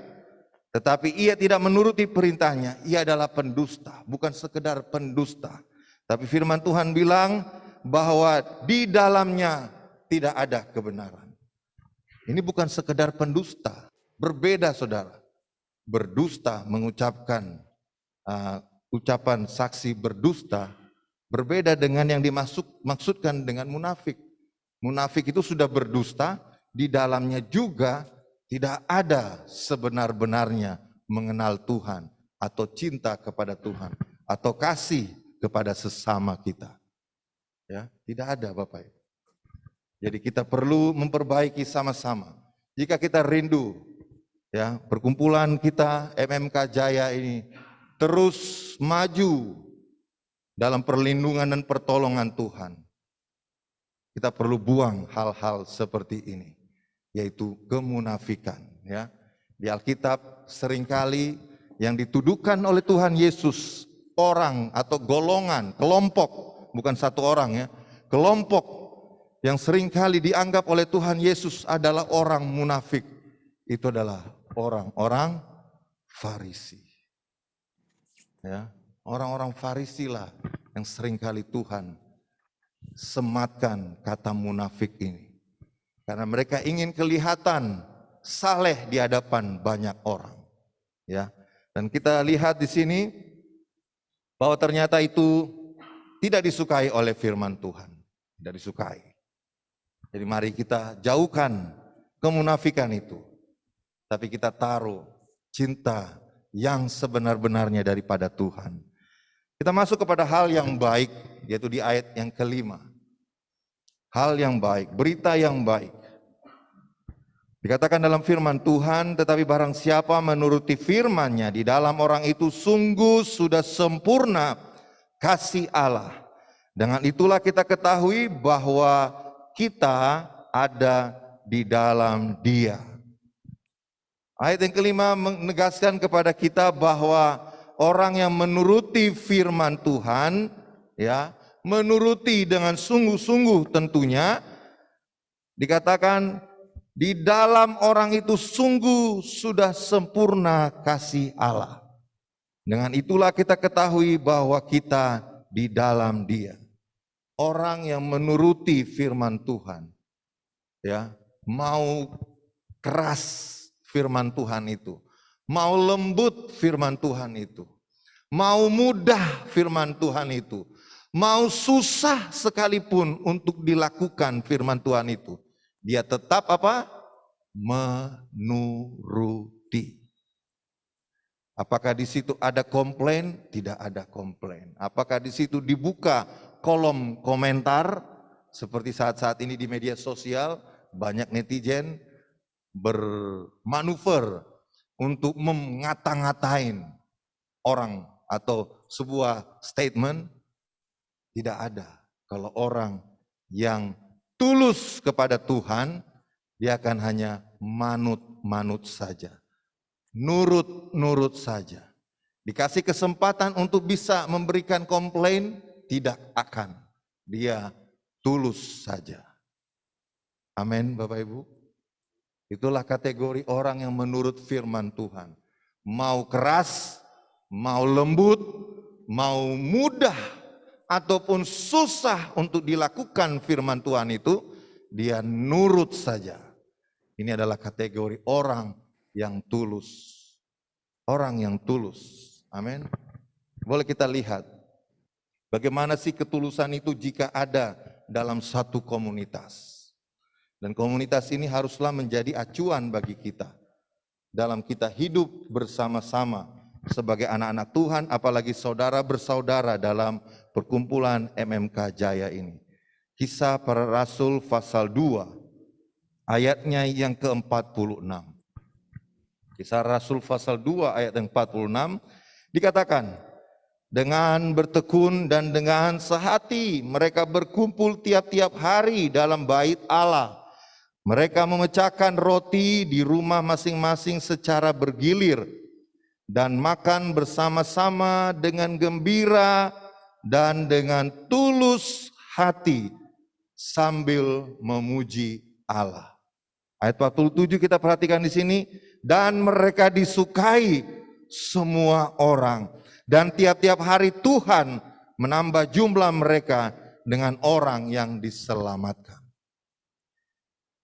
tetapi ia tidak menuruti perintahnya, ia adalah pendusta. Bukan sekedar pendusta, tapi firman Tuhan bilang bahwa di dalamnya tidak ada kebenaran. Ini bukan sekedar pendusta, berbeda saudara. Berdusta mengucapkan ucapan saksi berdusta berbeda dengan yang dimaksudkan dengan munafik. Munafik itu sudah berdusta, di dalamnya juga tidak ada sebenar-benarnya mengenal Tuhan atau cinta kepada Tuhan atau kasih kepada sesama kita. Ya, tidak ada Bapak Ibu. Jadi kita perlu memperbaiki sama-sama. Jika kita rindu, ya, perkumpulan kita MMK Jaya ini terus maju dalam perlindungan dan pertolongan Tuhan, kita perlu buang hal-hal seperti ini, yaitu kemunafikan. Ya, di Alkitab seringkali yang dituduhkan oleh Tuhan Yesus orang atau golongan, kelompok, bukan satu orang ya, kelompok yang seringkali dianggap oleh Tuhan Yesus adalah orang munafik, itu adalah orang-orang Farisi. Ya, orang-orang Farisi lah yang seringkali Tuhan sematkan kata munafik ini. Karena mereka ingin kelihatan saleh di hadapan banyak orang. Ya, dan kita lihat di sini bahwa ternyata itu tidak disukai oleh firman Tuhan, tidak disukai. Jadi mari kita jauhkan kemunafikan itu, tapi kita taruh cinta yang sebenar-benarnya daripada Tuhan. Kita masuk kepada hal yang baik, yaitu di ayat yang kelima. Hal yang baik, berita yang baik. Dikatakan dalam firman Tuhan, tetapi barang siapa menuruti firman-Nya, di dalam orang itu sungguh sudah sempurna kasih Allah. Dengan itulah kita ketahui bahwa kita ada di dalam Dia. Ayat yang kelima menegaskan kepada kita bahwa orang yang menuruti firman Tuhan, ya, menuruti dengan sungguh-sungguh tentunya, dikatakan di dalam orang itu sungguh sudah sempurna kasih Allah. Dengan itulah kita ketahui bahwa kita di dalam Dia. Orang yang menuruti firman Tuhan, ya, mau keras firman Tuhan itu, mau lembut firman Tuhan itu, mau mudah firman Tuhan itu, mau susah sekalipun untuk dilakukan firman Tuhan itu, dia tetap apa? Menuruti. Apakah di situ ada komplain? Tidak ada komplain. Apakah di situ dibuka kolom komentar seperti saat-saat ini di media sosial banyak netizen bermanuver untuk mengata-ngatain orang atau sebuah statement? Tidak ada. Kalau orang yang tulus kepada Tuhan, dia akan hanya manut-manut saja. Nurut-nurut saja. Dikasih kesempatan untuk bisa memberikan komplain, tidak akan. Dia tulus saja. Amin, Bapak Ibu. Itulah kategori orang yang menurut firman Tuhan. Mau keras, mau lembut, mau mudah, ataupun susah untuk dilakukan firman Tuhan itu, dia nurut saja. Ini adalah kategori orang yang tulus. Orang yang tulus. Amin. Boleh kita lihat bagaimana sih ketulusan itu jika ada dalam satu komunitas. Dan komunitas ini haruslah menjadi acuan bagi kita dalam kita hidup bersama-sama sebagai anak-anak Tuhan, apalagi saudara bersaudara dalam perkumpulan MMK Jaya ini. Kisah Para Rasul pasal 2 ayatnya yang ke-46. Kisah Rasul pasal 2 ayat yang 46 dikatakan, dengan bertekun dan dengan sehati mereka berkumpul tiap-tiap hari dalam bait Allah. Mereka memecahkan roti di rumah masing-masing secara bergilir dan makan bersama-sama dengan gembira dan dengan tulus hati sambil memuji Allah. Ayat 47 kita perhatikan di sini, dan mereka disukai semua orang, dan tiap-tiap hari Tuhan menambah jumlah mereka dengan orang yang diselamatkan.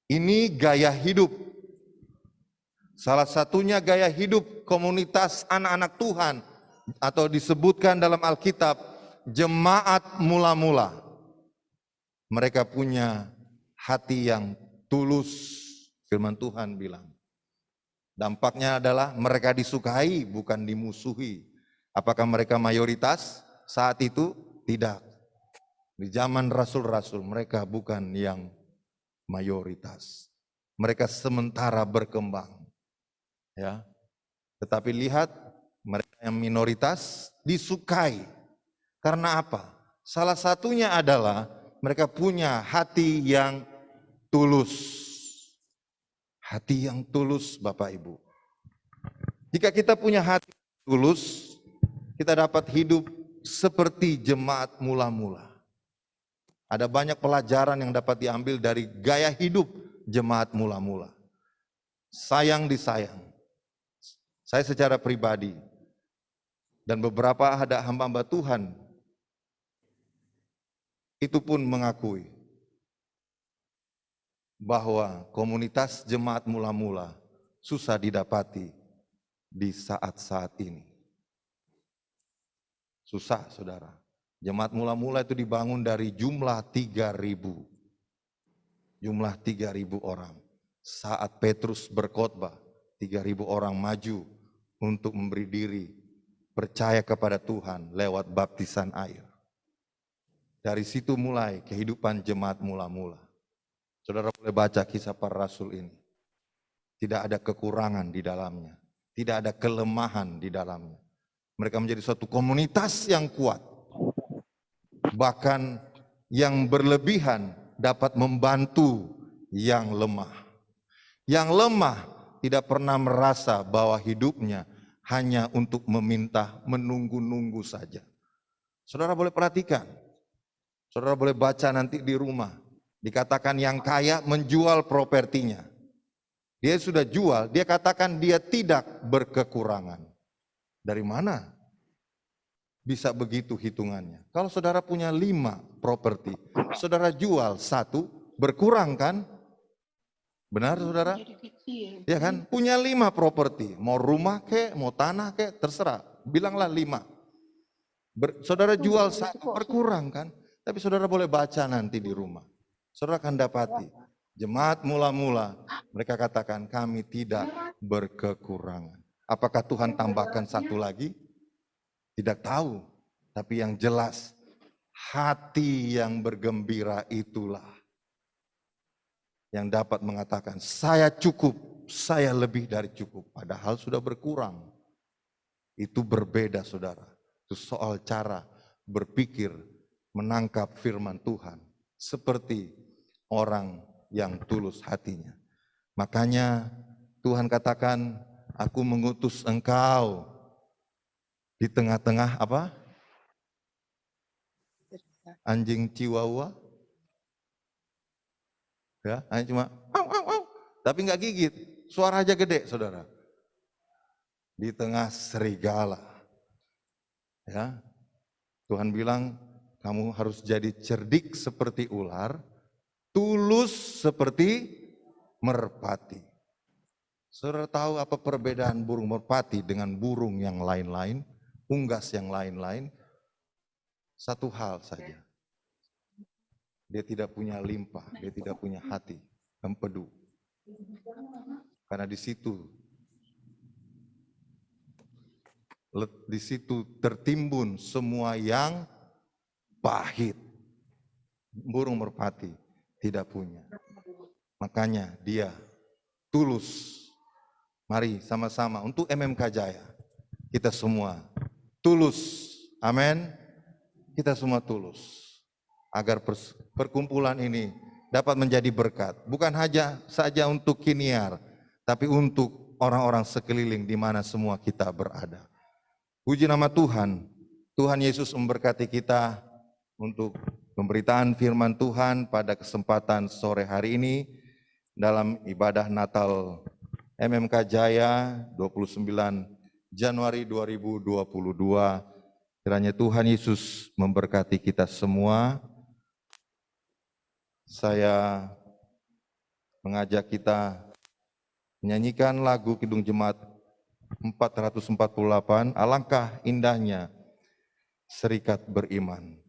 Ini gaya hidup. Salah satunya gaya hidup komunitas anak-anak Tuhan, atau disebutkan dalam Alkitab jemaat mula-mula. Mereka punya hati yang tulus, firman Tuhan bilang. Dampaknya adalah mereka disukai, bukan dimusuhi. Apakah mereka mayoritas saat itu? Tidak. Di zaman rasul-rasul mereka bukan yang mayoritas. Mereka sementara berkembang. Ya. Tetapi lihat, mereka yang minoritas disukai. Karena apa? Salah satunya adalah mereka punya hati yang tulus. Hati yang tulus, Bapak Ibu. Jika kita punya hati tulus, kita dapat hidup seperti jemaat mula-mula. Ada banyak pelajaran yang dapat diambil dari gaya hidup jemaat mula-mula. Sayang disayang. Saya secara pribadi dan beberapa ada hamba-hamba Tuhan itu pun mengakui bahwa komunitas jemaat mula-mula susah didapati di saat-saat ini. Susah, saudara. Jemaat mula-mula itu dibangun dari jumlah 3.000. Jumlah 3.000 orang. Saat Petrus berkhotbah, 3.000 orang maju untuk memberi diri, percaya kepada Tuhan lewat baptisan air. Dari situ mulai kehidupan jemaat mula-mula. Saudara boleh baca kisah para rasul ini. Tidak ada kekurangan di dalamnya. Tidak ada kelemahan di dalamnya. Mereka menjadi suatu komunitas yang kuat. Bahkan yang berlebihan dapat membantu yang lemah. Yang lemah tidak pernah merasa bahwa hidupnya hanya untuk meminta, menunggu-nunggu saja. Saudara boleh perhatikan. Saudara boleh baca nanti di rumah. Dikatakan yang kaya menjual propertinya. Dia sudah jual, dia katakan dia tidak berkekurangan. Dari mana bisa begitu hitungannya? Kalau saudara punya 5 properti, saudara jual 1, berkurang kan? Benar saudara? Ya kan? Punya 5 properti, mau rumah kek, mau tanah kek, terserah. Bilanglah 5. Saudara jual 1, berkurang kan? Tapi saudara boleh baca nanti di rumah. Saudara akan dapati, jemaat mula-mula, mereka katakan kami tidak berkekurangan. Apakah Tuhan tambahkan 1 lagi? Tidak tahu, tapi yang jelas hati yang bergembira itulah yang dapat mengatakan saya cukup, saya lebih dari cukup, padahal sudah berkurang. Itu berbeda saudara, itu soal cara berpikir menangkap firman Tuhan. Seperti orang yang tulus hatinya. Makanya Tuhan katakan, aku mengutus engkau di tengah-tengah apa? Anjing Chihuahua. Ya, hanya cuma au, au, au. Tapi nggak gigit, suara aja gede, saudara. Di tengah serigala. Ya, Tuhan bilang, kamu harus jadi cerdik seperti ular, tulus seperti merpati. Saudara tahu apa perbedaan burung merpati dengan burung yang lain-lain, unggas yang lain-lain? Satu hal saja. Dia tidak punya limpah, dia tidak punya hati, empedu. Karena di situ tertimbun semua yang pahit. Burung merpati tidak punya. Makanya dia tulus. Mari sama-sama untuk MMK Jaya. Kita semua tulus. Amin. Kita semua tulus. Agar perkumpulan ini dapat menjadi berkat. Bukan saja untuk Kiniar, tapi untuk orang-orang sekeliling di mana semua kita berada. Puji nama Tuhan. Tuhan Yesus memberkati kita untuk pemberitaan firman Tuhan pada kesempatan sore hari ini dalam ibadah Natal MMK Jaya 29 Januari 2022. Kiranya Tuhan Yesus memberkati kita semua. Saya mengajak kita menyanyikan lagu Kidung Jemaat 448, alangkah indahnya serikat beriman.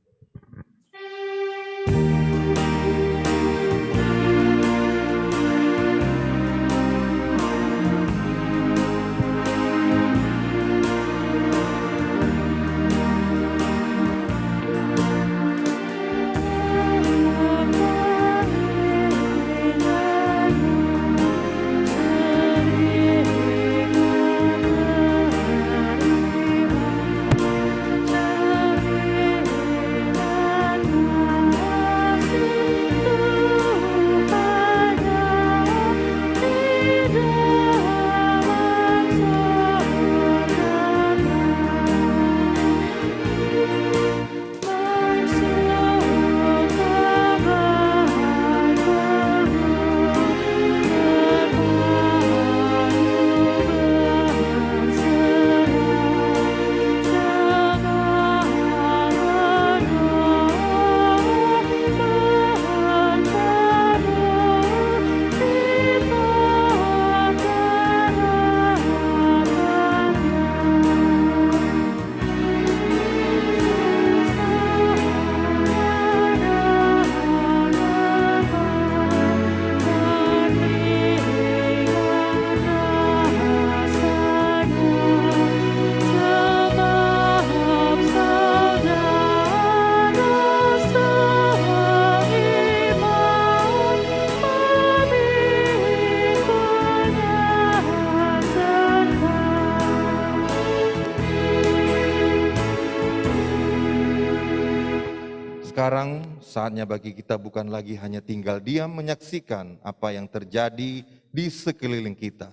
Sekarang saatnya bagi kita bukan lagi hanya tinggal diam menyaksikan apa yang terjadi di sekeliling kita.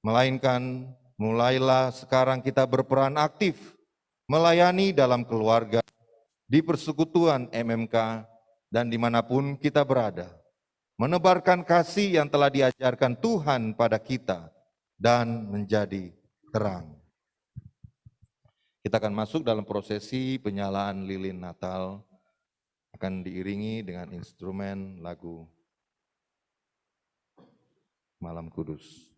Melainkan mulailah sekarang kita berperan aktif, melayani dalam keluarga, di persekutuan MMK, dan dimanapun kita berada. Menebarkan kasih yang telah diajarkan Tuhan pada kita, dan menjadi terang. Kita akan masuk dalam prosesi penyalaan lilin Natal, akan diiringi dengan instrumen lagu Malam Kudus.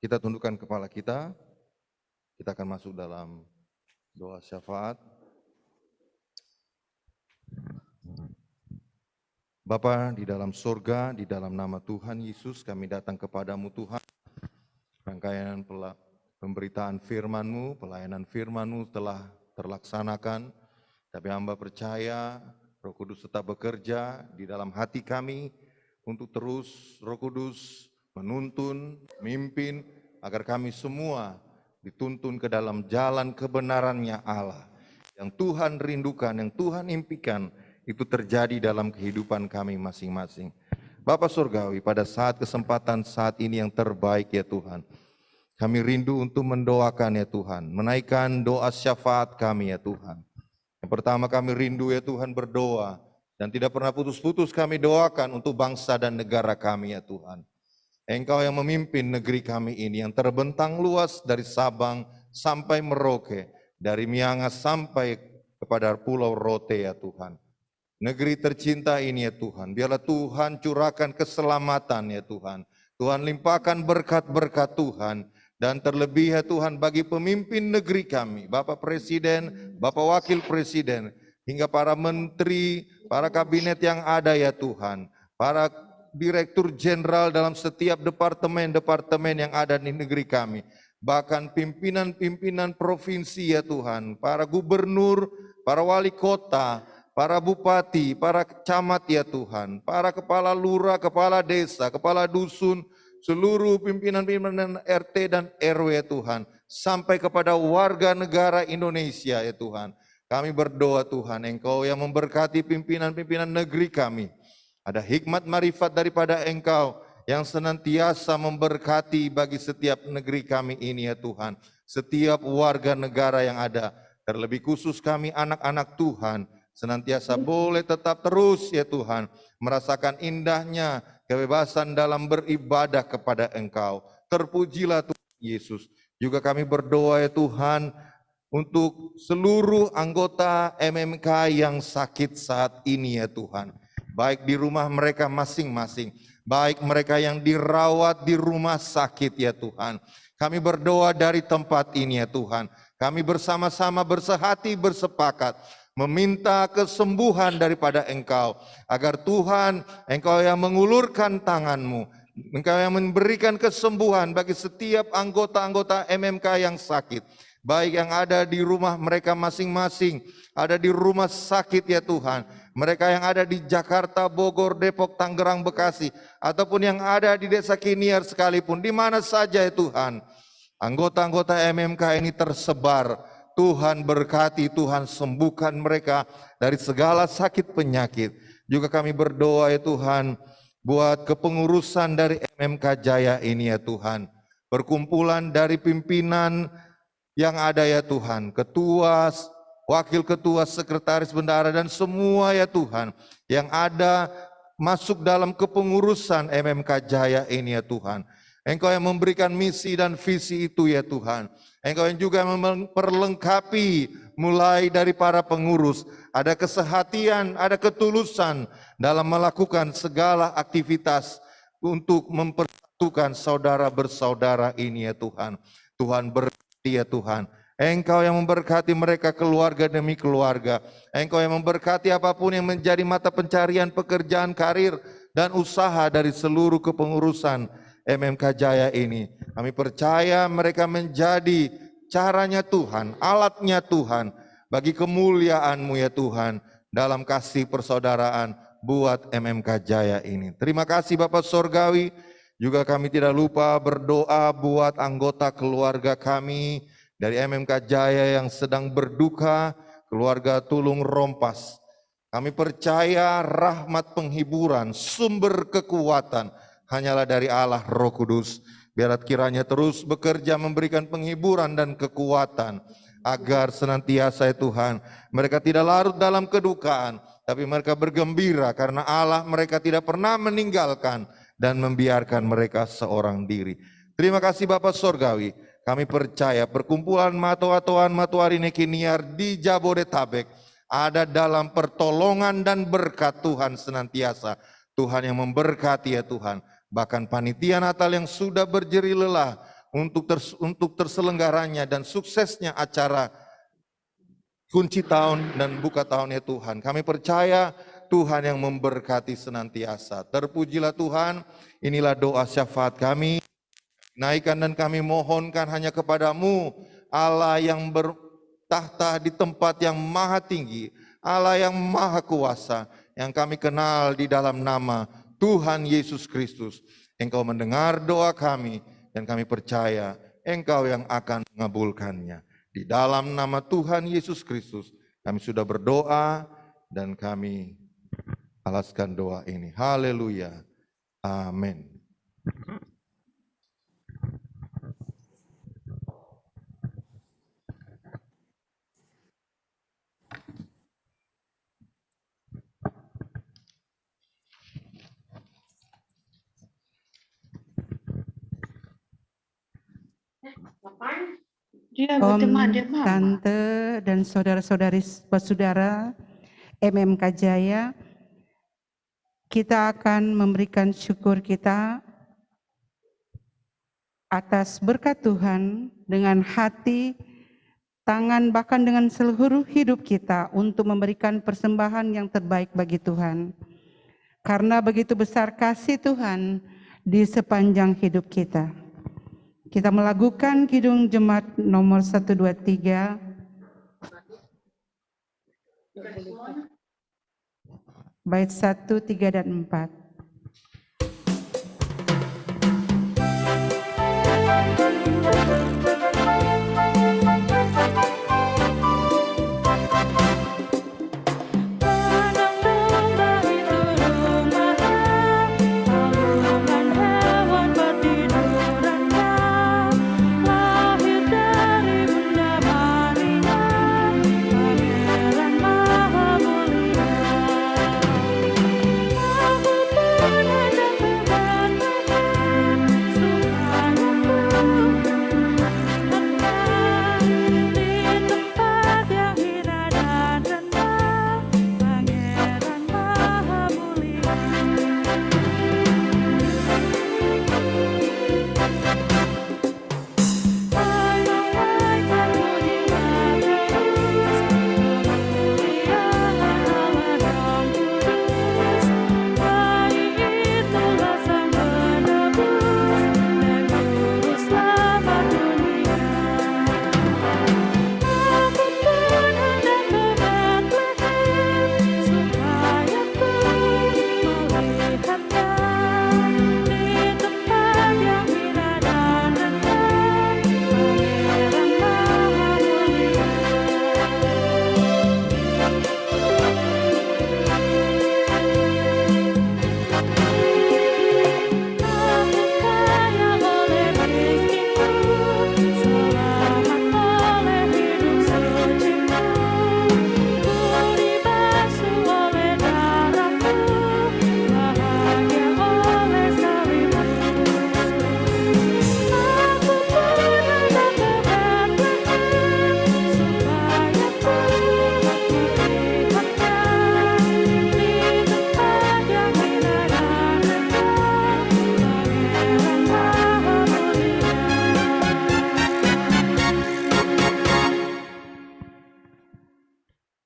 Kita tundukkan kepala kita. Kita akan masuk dalam doa syafaat. Bapa di dalam surga, di dalam nama Tuhan Yesus, kami datang kepadamu Tuhan. Rangkaian pemberitaan firman-Mu, pelayanan firman-Mu telah terlaksanakan. Tapi hamba percaya Roh Kudus tetap bekerja di dalam hati kami untuk terus Roh Kudus menuntun, memimpin, agar kami semua dituntun ke dalam jalan kebenarannya Allah. Yang Tuhan rindukan, yang Tuhan impikan, itu terjadi dalam kehidupan kami masing-masing. Bapa Surgawi, pada saat kesempatan saat ini yang terbaik ya Tuhan, kami rindu untuk mendoakan ya Tuhan, menaikkan doa syafaat kami ya Tuhan. Yang pertama kami rindu ya Tuhan berdoa, dan tidak pernah putus-putus kami doakan untuk bangsa dan negara kami ya Tuhan. Engkau yang memimpin negeri kami ini yang terbentang luas dari Sabang sampai Merauke, dari Miangas sampai kepada Pulau Rote ya Tuhan. Negeri tercinta ini ya Tuhan, biarlah Tuhan curahkan keselamatan ya Tuhan. Tuhan limpahkan berkat-berkat Tuhan. Dan terlebih ya Tuhan bagi pemimpin negeri kami, Bapak Presiden, Bapak Wakil Presiden, hingga para menteri, para kabinet yang ada ya Tuhan. Para direktur jenderal dalam setiap departemen-departemen yang ada di negeri kami. Bahkan pimpinan-pimpinan provinsi ya Tuhan, para gubernur, para wali kota, para bupati, para camat ya Tuhan, para kepala lurah, kepala desa, kepala dusun, seluruh pimpinan-pimpinan RT dan RW ya Tuhan, sampai kepada warga negara Indonesia ya Tuhan. Kami berdoa Tuhan, Engkau yang memberkati pimpinan-pimpinan negeri kami. Ada hikmat marifat daripada Engkau yang senantiasa memberkati bagi setiap negeri kami ini ya Tuhan. Setiap warga negara yang ada, terlebih khusus kami anak-anak Tuhan, senantiasa boleh tetap terus ya Tuhan, merasakan indahnya kebebasan dalam beribadah kepada Engkau. Terpujilah Tuhan Yesus. Juga kami berdoa ya Tuhan, untuk seluruh anggota MMK yang sakit saat ini ya Tuhan. Baik di rumah mereka masing-masing, baik mereka yang dirawat di rumah sakit ya Tuhan. Kami berdoa dari tempat ini ya Tuhan. Kami bersama-sama bersehati bersepakat meminta kesembuhan daripada Engkau, agar Tuhan, Engkau yang mengulurkan tangan-Mu, Engkau yang memberikan kesembuhan bagi setiap anggota-anggota MMK yang sakit, baik yang ada di rumah mereka masing-masing, ada di rumah sakit ya Tuhan, mereka yang ada di Jakarta, Bogor, Depok, Tangerang, Bekasi, ataupun yang ada di Desa Kiniar sekalipun, di mana saja ya Tuhan, anggota-anggota MMK ini tersebar. Tuhan berkati, Tuhan sembuhkan mereka dari segala sakit penyakit. Juga kami berdoa ya Tuhan, buat kepengurusan dari MMK Jaya ini ya Tuhan. Perkumpulan dari pimpinan yang ada ya Tuhan, ketua, wakil ketua, sekretaris bendahara, dan semua ya Tuhan yang ada masuk dalam kepengurusan MMK Jaya ini ya Tuhan. Engkau yang memberikan misi dan visi itu ya Tuhan. Engkau yang juga memperlengkapi mulai dari para pengurus. Ada kesehatian, ada ketulusan dalam melakukan segala aktivitas untuk mempersatukan saudara bersaudara ini ya Tuhan. Tuhan berkati ya Tuhan. Engkau yang memberkati mereka keluarga demi keluarga. Engkau yang memberkati apapun yang menjadi mata pencarian pekerjaan, karir, dan usaha dari seluruh kepengurusan MMK Jaya ini. Kami percaya mereka menjadi caranya Tuhan, alatnya Tuhan, bagi kemuliaan-Mu ya Tuhan, dalam kasih persaudaraan buat MMK Jaya ini. Terima kasih Bapak Surgawi. Juga kami tidak lupa berdoa buat anggota keluarga kami dari MMK Jaya yang sedang berduka, keluarga Tulung Rompas. Kami percaya rahmat penghiburan, sumber kekuatan hanyalah dari Allah Roh Kudus. Biar kiranya terus bekerja memberikan penghiburan dan kekuatan, agar senantiasa ya Tuhan, mereka tidak larut dalam kedukaan, tapi mereka bergembira karena Allah mereka tidak pernah meninggalkan dan membiarkan mereka seorang diri. Terima kasih Bapak Surgawi. Kami percaya perkumpulan Matoa-toan Matuari Nekiniar di Jabodetabek ada dalam pertolongan dan berkat Tuhan senantiasa. Tuhan yang memberkati ya Tuhan. Bahkan panitia Natal yang sudah berjeri lelah, untuk terselenggaranya dan suksesnya acara kunci tahun dan buka tahun ya Tuhan. Kami percaya Tuhan yang memberkati senantiasa. Terpujilah Tuhan, inilah doa syafaat kami. Naikkan dan kami mohonkan hanya kepadamu, Allah yang bertahta di tempat yang maha tinggi, Allah yang maha kuasa, yang kami kenal di dalam nama Tuhan Yesus Kristus. Engkau mendengar doa kami dan kami percaya Engkau yang akan mengabulkannya. Di dalam nama Tuhan Yesus Kristus kami sudah berdoa dan kami alaskan doa ini. Haleluya. Amin. Om, Tante, dan saudara-saudari saudara MMK Jaya, kita akan memberikan syukur kita atas berkat Tuhan dengan hati, tangan, bahkan dengan seluruh hidup kita untuk memberikan persembahan yang terbaik bagi Tuhan. Karena begitu besar kasih Tuhan di sepanjang hidup kita. Kita melakukan Kidung Jemaat nomor 123. Bait 1, 3, dan 4.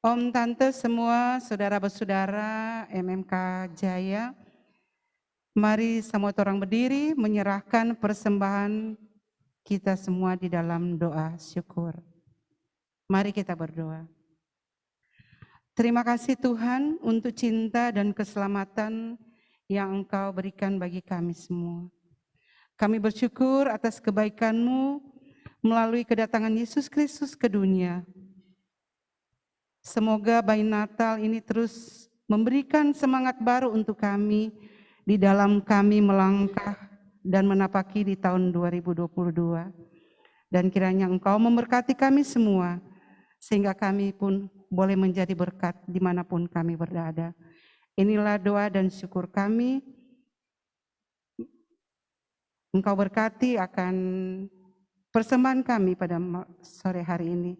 Om, Tante, semua saudara-saudara MMK Jaya, mari semua orang berdiri menyerahkan persembahan kita semua di dalam doa syukur. Mari kita berdoa. Terima kasih Tuhan untuk cinta dan keselamatan yang Engkau berikan bagi kami semua. Kami bersyukur atas kebaikan-Mu melalui kedatangan Yesus Kristus ke dunia. Semoga bayi Natal ini terus memberikan semangat baru untuk kami di dalam kami melangkah dan menapaki di tahun 2022. Dan kiranya Engkau memberkati kami semua, sehingga kami pun boleh menjadi berkat dimanapun kami berada. Inilah doa dan syukur kami. Engkau berkati akan persembahan kami pada sore hari ini.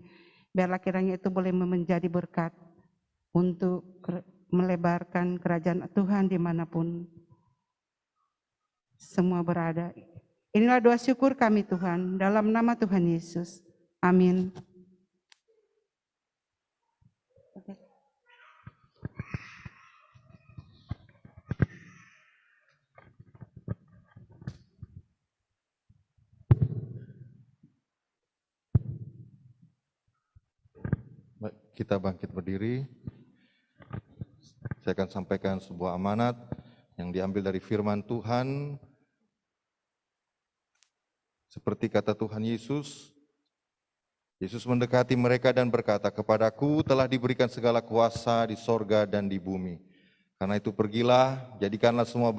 Biarlah kiranya itu boleh menjadi berkat untuk melebarkan kerajaan Tuhan dimanapun semua berada. Inilah doa syukur kami Tuhan, dalam nama Tuhan Yesus. Amin. Baik, kita bangkit berdiri. Saya akan sampaikan sebuah amanat yang diambil dari firman Tuhan. Seperti kata Tuhan Yesus, Yesus mendekati mereka dan berkata, "Kepadaku telah diberikan segala kuasa di sorga dan di bumi. Karena itu pergilah, jadikanlah semua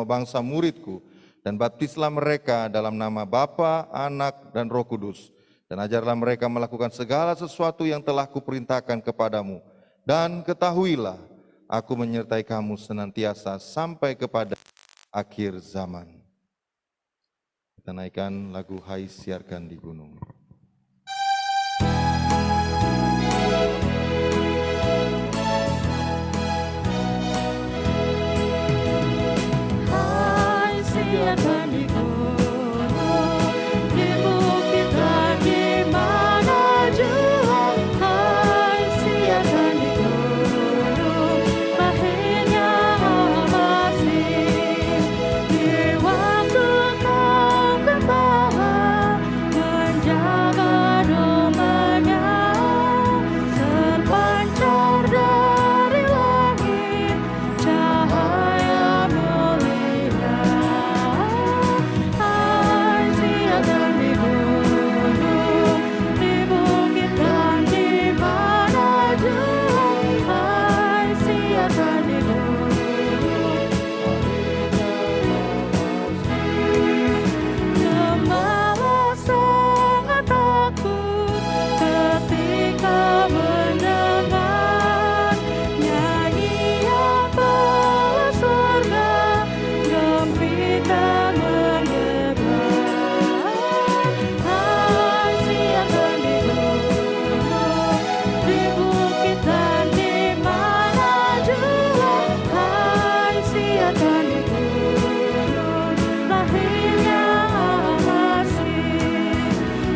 bangsa muridku, dan baptislah mereka dalam nama Bapa, Anak, dan Roh Kudus. Dan ajarlah mereka melakukan segala sesuatu yang telah kuperintahkan kepadamu. Dan ketahuilah, aku menyertai kamu senantiasa sampai kepada akhir zaman." Kita naikkan lagu Hai Siarkan di Gunung. Hai siarkan di gunung, di bukit dan di mana jua. Hai siarkan di gunung, lahirnya Al-Masih. Di waktu kau gembala menjaga domanya, terpancar dari langit cahaya mulia. Hai siarkan di gunung, di bukit dan di mana jua. Hai siarkan di gunung, gembala sangat takut ketika mendengar nyanyian bala surga gembira menggema. Hai siarkan di gunung, di bukit dan di mana jua. Hai siarkan di gunung, lahirnya Al-Masih.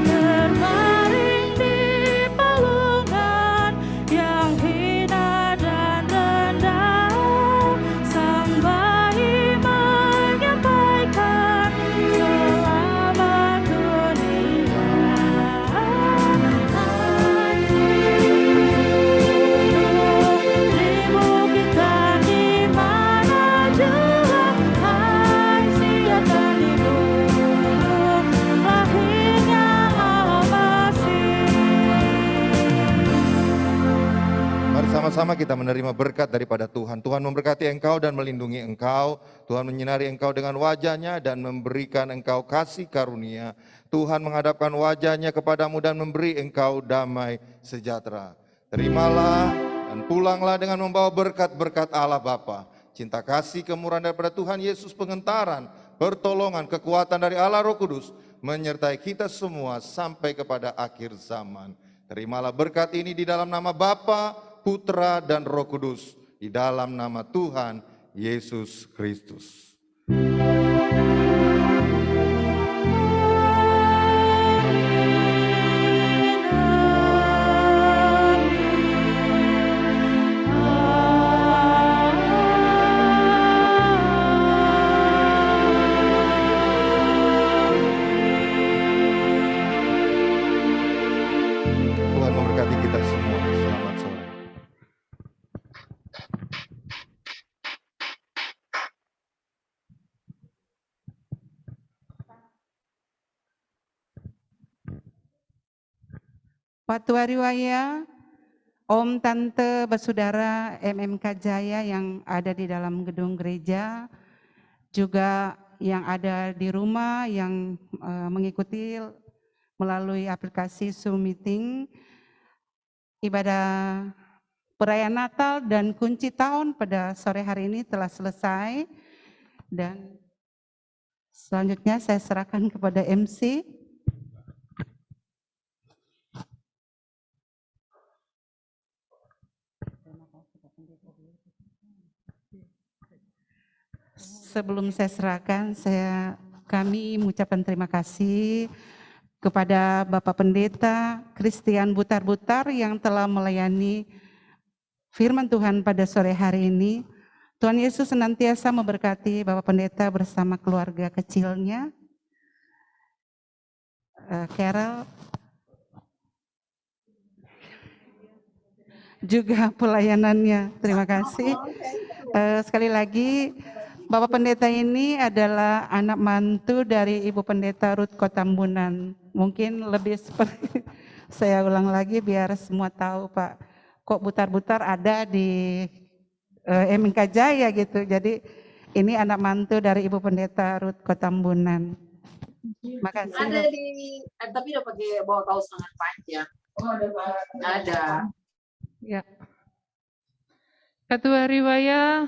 Terbaring di palungan yang hina dan rendah, Sang Bayi menyampaikan selamat dunia. Hai di bukit dan di mana jua. Hai siarkan di gunung, lahirnya Al-Masih. Mari sama-sama kita menerima berkat daripada Tuhan. Tuhan memberkati engkau dan melindungi engkau. Tuhan menyinari engkau dengan wajah-Nya dan memberikan engkau kasih karunia. Tuhan menghadapkan wajah-Nya kepadamu dan memberi engkau damai sejahtera. Terimalah dan pulanglah dengan membawa berkat-berkat Allah Bapa, cinta kasih kemurahan daripada Tuhan Yesus, pengentaran, pertolongan, kekuatan dari Allah Roh Kudus menyertai kita semua sampai kepada akhir zaman. Terimalah berkat ini di dalam nama Bapa, Putra, dan Roh Kudus, di dalam nama Tuhan Yesus Kristus. Tuhan memberkati kita semua. Selamat sore. Patua Riwaya, Om, Tante, Bersaudara MMK Jaya yang ada di dalam gedung gereja, juga yang ada di rumah yang mengikuti melalui aplikasi Zoom Meeting, ibadah perayaan Natal dan kunci tahun pada sore hari ini telah selesai, dan selanjutnya saya serahkan kepada MC. Sebelum saya serahkan, saya kami mengucapkan terima kasih kepada Bapak Pendeta Christian Butar-Butar yang telah melayani firman Tuhan pada sore hari ini. Tuhan Yesus senantiasa memberkati Bapak Pendeta bersama keluarga kecilnya. Carol, juga pelayanannya. Terima kasih. Sekali lagi, Bapak Pendeta ini adalah anak mantu dari Ibu Pendeta Ruth Kotambunan. Mungkin lebih seperti, saya ulang lagi biar semua tahu Pak, kok Butar-Butar ada di MK Jaya gitu. Jadi ini anak mantu dari Ibu Pendeta Ruth Kotambunan. Makasih. Ada tapi udah pakai bawa kaos tangan panjang. Oh, ada. Ya. Ketua Riwaya.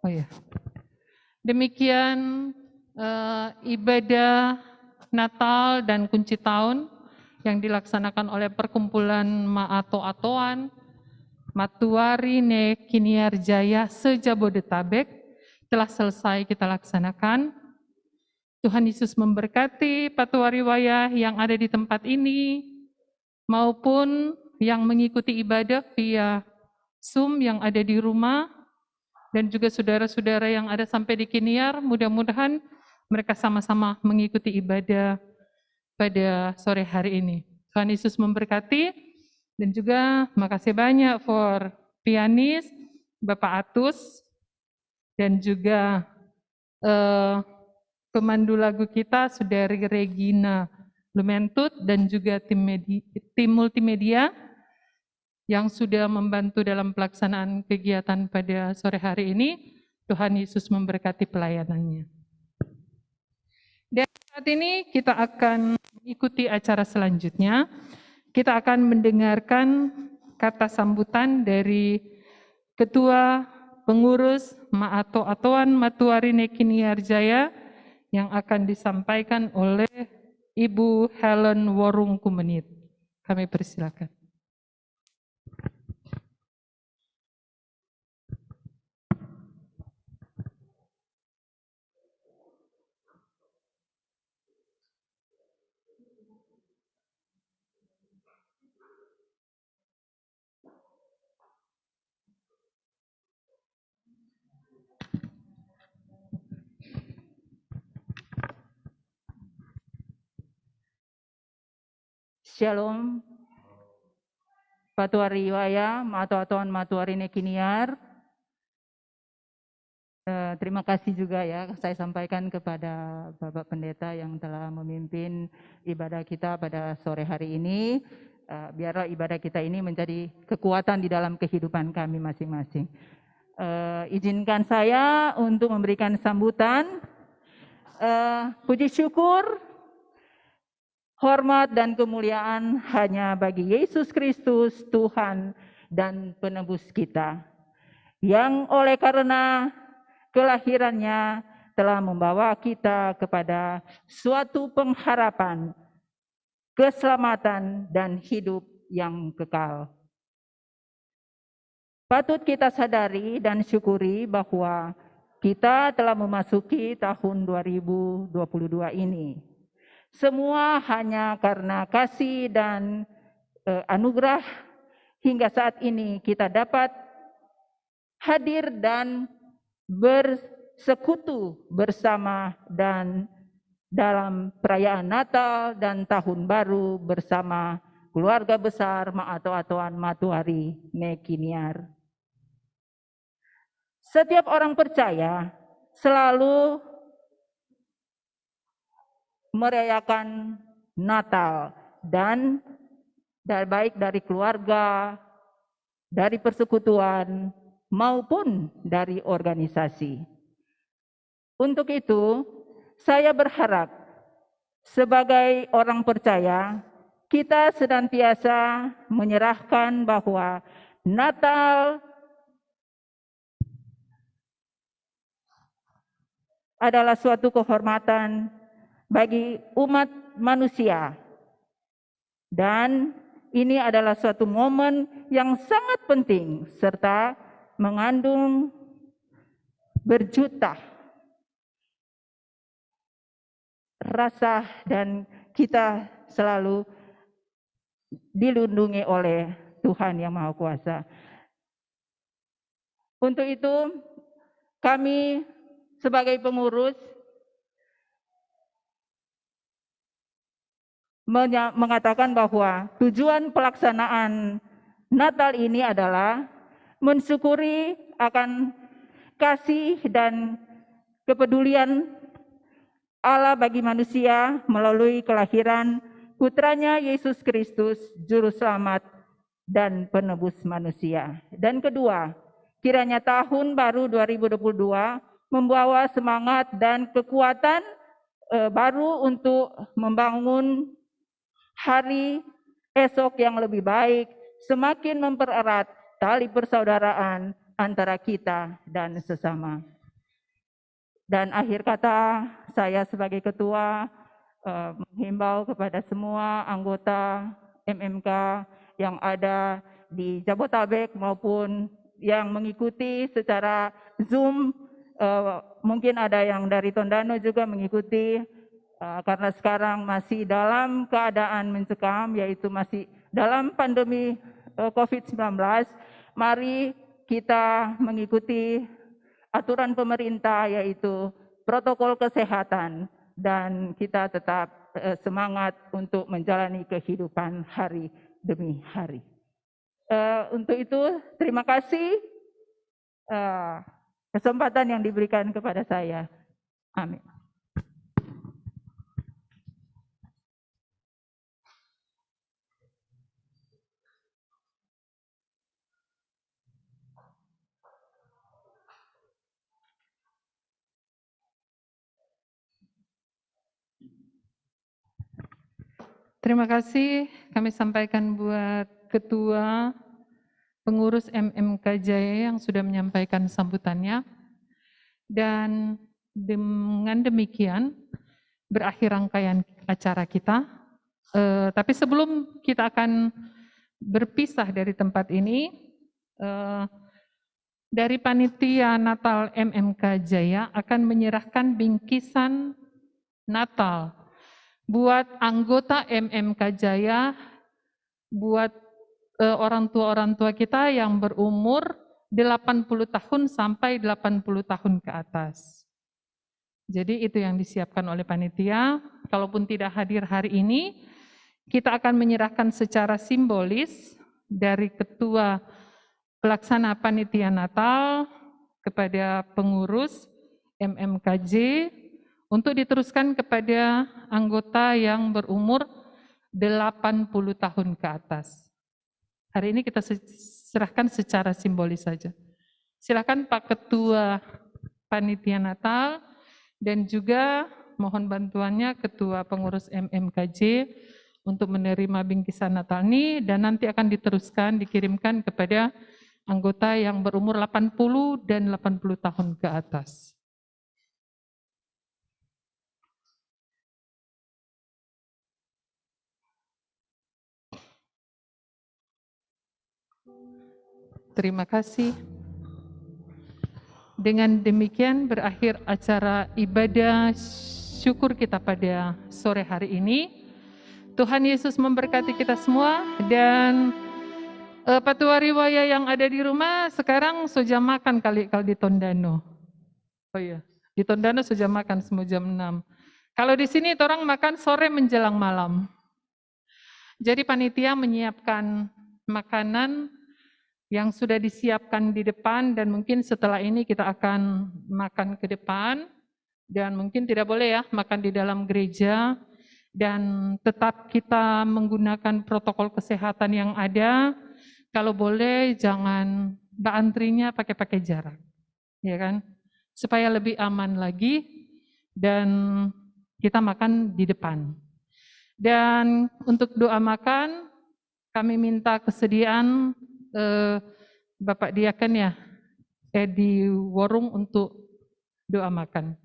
Oh ya. Demikian ibadah Natal dan kunci tahun yang dilaksanakan oleh perkumpulan Maato-Atoan Matuari Nekiniar Jaya se-Jabodetabek telah selesai kita laksanakan. Tuhan Yesus memberkati Patua Riwaya yang ada di tempat ini maupun yang mengikuti ibadah via Zoom yang ada di rumah, dan juga saudara-saudara yang ada sampai di Kiniar, mudah-mudahan mereka sama-sama mengikuti ibadah pada sore hari ini. Tuhan Yesus memberkati, dan juga makasih banyak for pianis, Bapak Atus, dan juga pemandu lagu kita, Saudari Regina Lumentut, dan juga tim multimedia yang sudah membantu dalam pelaksanaan kegiatan pada sore hari ini. Tuhan Yesus memberkati pelayanannya. Dan saat ini kita akan ikuti acara selanjutnya. Kita akan mendengarkan kata sambutan dari Ketua Pengurus Maato-Atoan Matuari Nekiniar Jaya yang akan disampaikan oleh Ibu Helen Worung Kumenit. Kami persilakan. Shalom, Patua Riwaya, Maato-Atoan Matuari Nekiniar. Terima kasih juga ya saya sampaikan kepada Bapak Pendeta yang telah memimpin ibadah kita pada sore hari ini. Biarlah ibadah kita ini menjadi kekuatan di dalam kehidupan kami masing-masing. Izinkan saya untuk memberikan sambutan. Puji syukur, hormat dan kemuliaan hanya bagi Yesus Kristus, Tuhan dan penebus kita, yang oleh karena kelahirannya telah membawa kita kepada suatu pengharapan, keselamatan dan hidup yang kekal. Patut kita sadari dan syukuri bahwa kita telah memasuki tahun 2022 ini. Semua hanya karena kasih dan anugerah hingga saat ini kita dapat hadir dan bersekutu bersama dan dalam perayaan Natal dan Tahun Baru bersama keluarga besar Maato-Atoan Matuari Nekiniar. Setiap orang percaya selalu merayakan Natal dan baik dari keluarga, dari persekutuan maupun dari organisasi. Untuk itu, saya berharap sebagai orang percaya kita senantiasa menyerahkan bahwa Natal adalah suatu kehormatan bagi umat manusia, dan ini adalah suatu momen yang sangat penting serta mengandung berjuta rasa dan kita selalu dilindungi oleh Tuhan Yang Maha Kuasa. Untuk itu, kami sebagai pengurus mengatakan bahwa tujuan pelaksanaan Natal ini adalah mensyukuri akan kasih dan kepedulian Allah bagi manusia melalui kelahiran putranya Yesus Kristus, Juru Selamat dan Penebus manusia. Dan kedua, kiranya tahun baru 2022 membawa semangat dan kekuatan baru untuk membangun hari esok yang lebih baik, semakin mempererat tali persaudaraan antara kita dan sesama. Dan akhir kata, saya sebagai ketua menghimbau kepada semua anggota MMK yang ada di Jabotabek maupun yang mengikuti secara Zoom, mungkin ada yang dari Tondano juga mengikuti, karena sekarang masih dalam keadaan mencekam, yaitu masih dalam pandemi COVID-19, mari kita mengikuti aturan pemerintah, yaitu protokol kesehatan, dan kita tetap semangat untuk menjalani kehidupan hari demi hari. Untuk itu, terima kasih kesempatan yang diberikan kepada saya. Amin. Terima kasih kami sampaikan buat Ketua Pengurus MMK Jaya yang sudah menyampaikan sambutannya. Dan dengan demikian berakhir rangkaian acara kita. Tapi sebelum kita akan berpisah dari tempat ini, dari Panitia Natal MMK Jaya akan menyerahkan bingkisan Natal buat anggota MMK Jaya, buat orang tua kita yang berumur 80 tahun sampai 80 tahun ke atas. Jadi itu yang disiapkan oleh panitia. Kalaupun tidak hadir hari ini, kita akan menyerahkan secara simbolis dari Ketua Pelaksana Panitia Natal kepada pengurus MMKJ untuk diteruskan kepada anggota yang berumur 80 tahun ke atas. Hari ini kita serahkan secara simbolis saja. Silakan Pak Ketua Panitia Natal dan juga mohon bantuannya Ketua Pengurus MMKJ untuk menerima bingkisan Natal ini, dan nanti akan diteruskan, dikirimkan kepada anggota yang berumur 80 dan 80 tahun ke atas. Terima kasih. Dengan demikian berakhir acara ibadah syukur kita pada sore hari ini. Tuhan Yesus memberkati kita semua, dan Patuari Waya yang ada di rumah sekarang sudah makan kali kalau di Tondano. Oh iya, di Tondano sudah makan semua jam 6. Kalau di sini orang makan sore menjelang malam. Jadi panitia menyiapkan makanan yang sudah disiapkan di depan, dan mungkin setelah ini kita akan makan ke depan, dan mungkin tidak boleh ya makan di dalam gereja, dan tetap kita menggunakan protokol kesehatan yang ada. Kalau boleh jangan antrinya pakai jarak, ya kan, supaya lebih aman lagi, dan kita makan di depan. Dan untuk doa makan kami minta kesediaan Bapak Diaken ya, di warung untuk doa makan.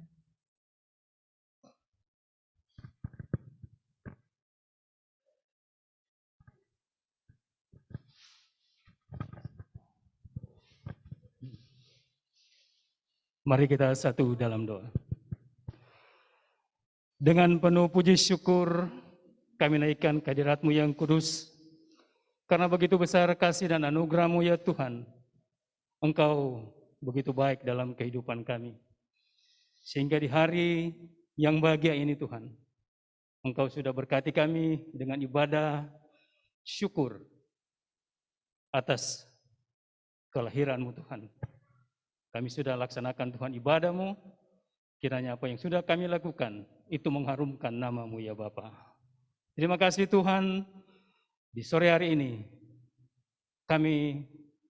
Mari kita satu dalam doa. Dengan penuh puji syukur kami naikkan kehadirat-Mu yang kudus. Karena begitu besar kasih dan anugerah-Mu ya Tuhan. Engkau begitu baik dalam kehidupan kami. Sehingga di hari yang bahagia ini Tuhan, Engkau sudah berkati kami dengan ibadah syukur atas kelahiran-Mu Tuhan. Kami sudah laksanakan Tuhan ibadah-Mu, kiranya apa yang sudah kami lakukan itu mengharumkan nama-Mu ya Bapa. Terima kasih Tuhan, di sore hari ini kami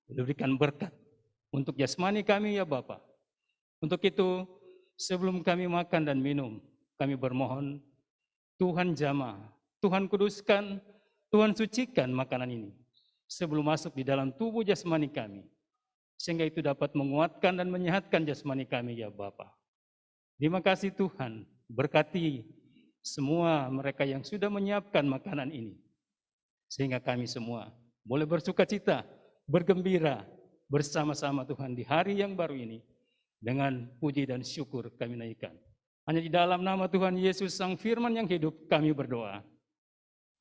diberikan berkat untuk jasmani kami ya Bapa. Untuk itu sebelum kami makan dan minum, kami bermohon Tuhan jamah, Tuhan kuduskan, Tuhan sucikan makanan ini sebelum masuk di dalam tubuh jasmani kami. Sehingga itu dapat menguatkan dan menyehatkan jasmani kami ya Bapa. Terima kasih Tuhan, berkati semua mereka yang sudah menyiapkan makanan ini. Sehingga kami semua boleh bersuka cita, bergembira bersama-sama Tuhan di hari yang baru ini. Dengan puji dan syukur kami naikkan. Hanya di dalam nama Tuhan Yesus Sang Firman yang hidup kami berdoa.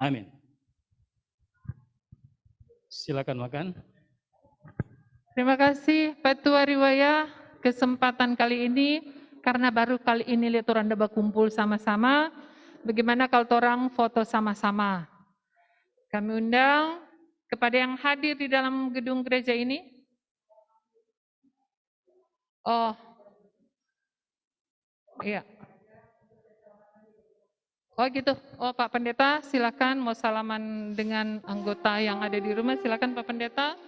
Amin. Silakan makan. Terima kasih Pak Tua Riwaya, kesempatan kali ini, karena baru kali ini lihat orang dah berkumpul sama-sama, bagaimana kalau orang foto sama-sama. Kami undang kepada yang hadir di dalam gedung gereja ini. Oh, iya. Oh gitu. Oh Pak Pendeta, silakan mau salaman dengan anggota yang ada di rumah. Silakan Pak Pendeta.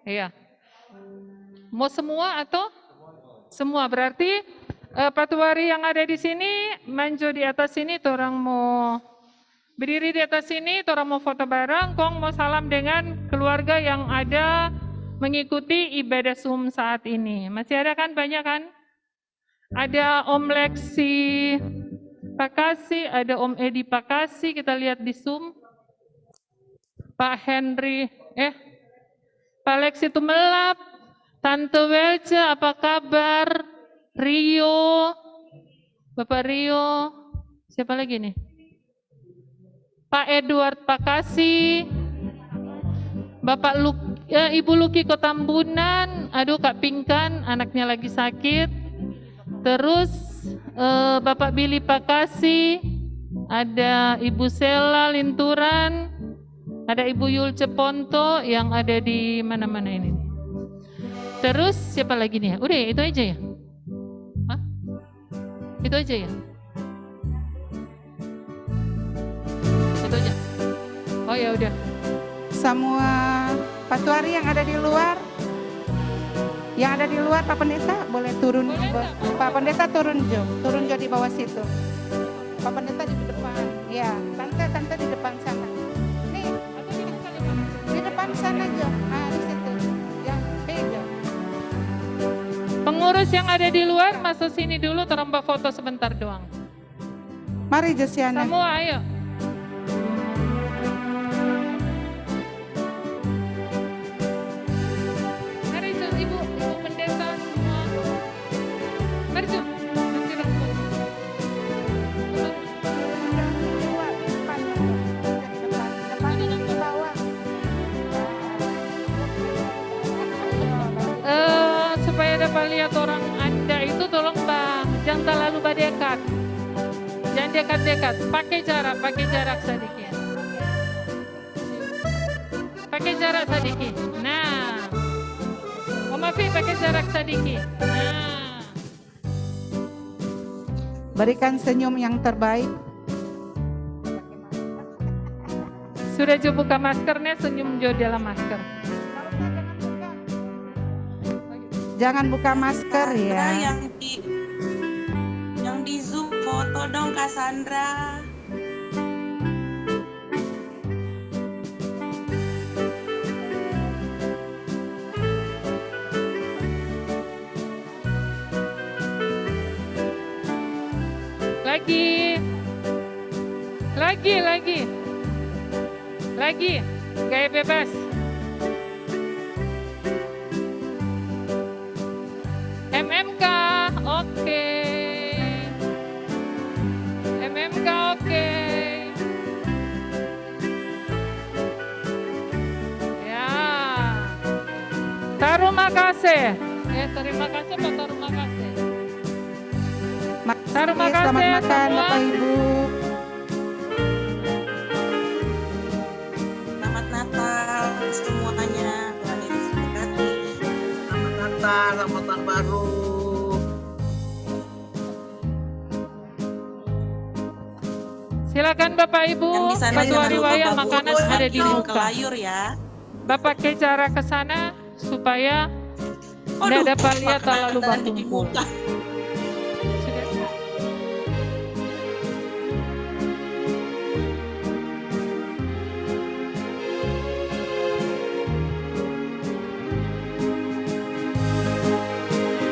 Iya. Mau semua atau? Semua berarti Pak Tuari yang ada di sini, manjo di atas sini, orang mau berdiri di atas sini, orang mau foto bareng, kong mau salam dengan keluarga yang ada mengikuti ibadah Zoom saat ini. Masih ada kan, banyak kan? Ada Om Lexi Pakasi, ada Om Edi Pakasi, kita lihat di Zoom. Pak Henry, Pak Lexi Tumelap, Tante Welce, apa kabar? Rio, Bapak Rio, siapa lagi nih? Pak Edward Pakasi, Bapak Ibu Luki Kotambunan, aduh Kak Pingkan, anaknya lagi sakit. Terus Bapak Billy Pakasi, ada Ibu Sela Linturan, ada Ibu Yulce Ponto yang ada di mana-mana ini. Terus siapa lagi nih? Udah itu aja ya? Hah? Itu aja ya? Itu aja. Oh ya udah. Semua Pak Tuari yang ada di luar, Pak Pendeta boleh turun. Pak Pendeta turun Jo di bawah situ. Pak Pendeta di depan. Ya, tante di depan sana. Nih, di depan sana Jo. Nah di situ. Yang Jo. Pengurus yang ada di luar masuk sini dulu, terambah foto sebentar doang. Mari Josiana. Semua ayo. Mari Ibu Pendeta semua. Mari nanti rambut. Supaya dapat lihat orang Anda itu, tolong Bang, jangan terlalu dekat. Jangan dekat-dekat, pakai jarak sedikit. Pakai jarak sedikit. Nah. Om Afi pakai jarak sedikit. Nah. Berikan senyum yang terbaik. Sudah Jo buka maskernya, senyum Jo dalam masker. Jangan buka masker ya. Yang di Zoom foto dong Cassandra. Lagi. Gaya bebas. MMK, oke. terima kasih. Terima kasih, Pak. Terima kasih. Terima kasih Selamat makan semua. Bapak Ibu. Selamat Natal semuanya. Tuhan Yesus memberkati. Selamat Natal, selamat tahun baru. Silakan Bapak Ibu, Yang di sana batu jangan lupa riwayat bawa makanan buku ada di atau muka. kelayur ya. Bapak ke cara ke sana supaya Aduh, tidak dapat lihat makanan terlalu di berkumpul. muka.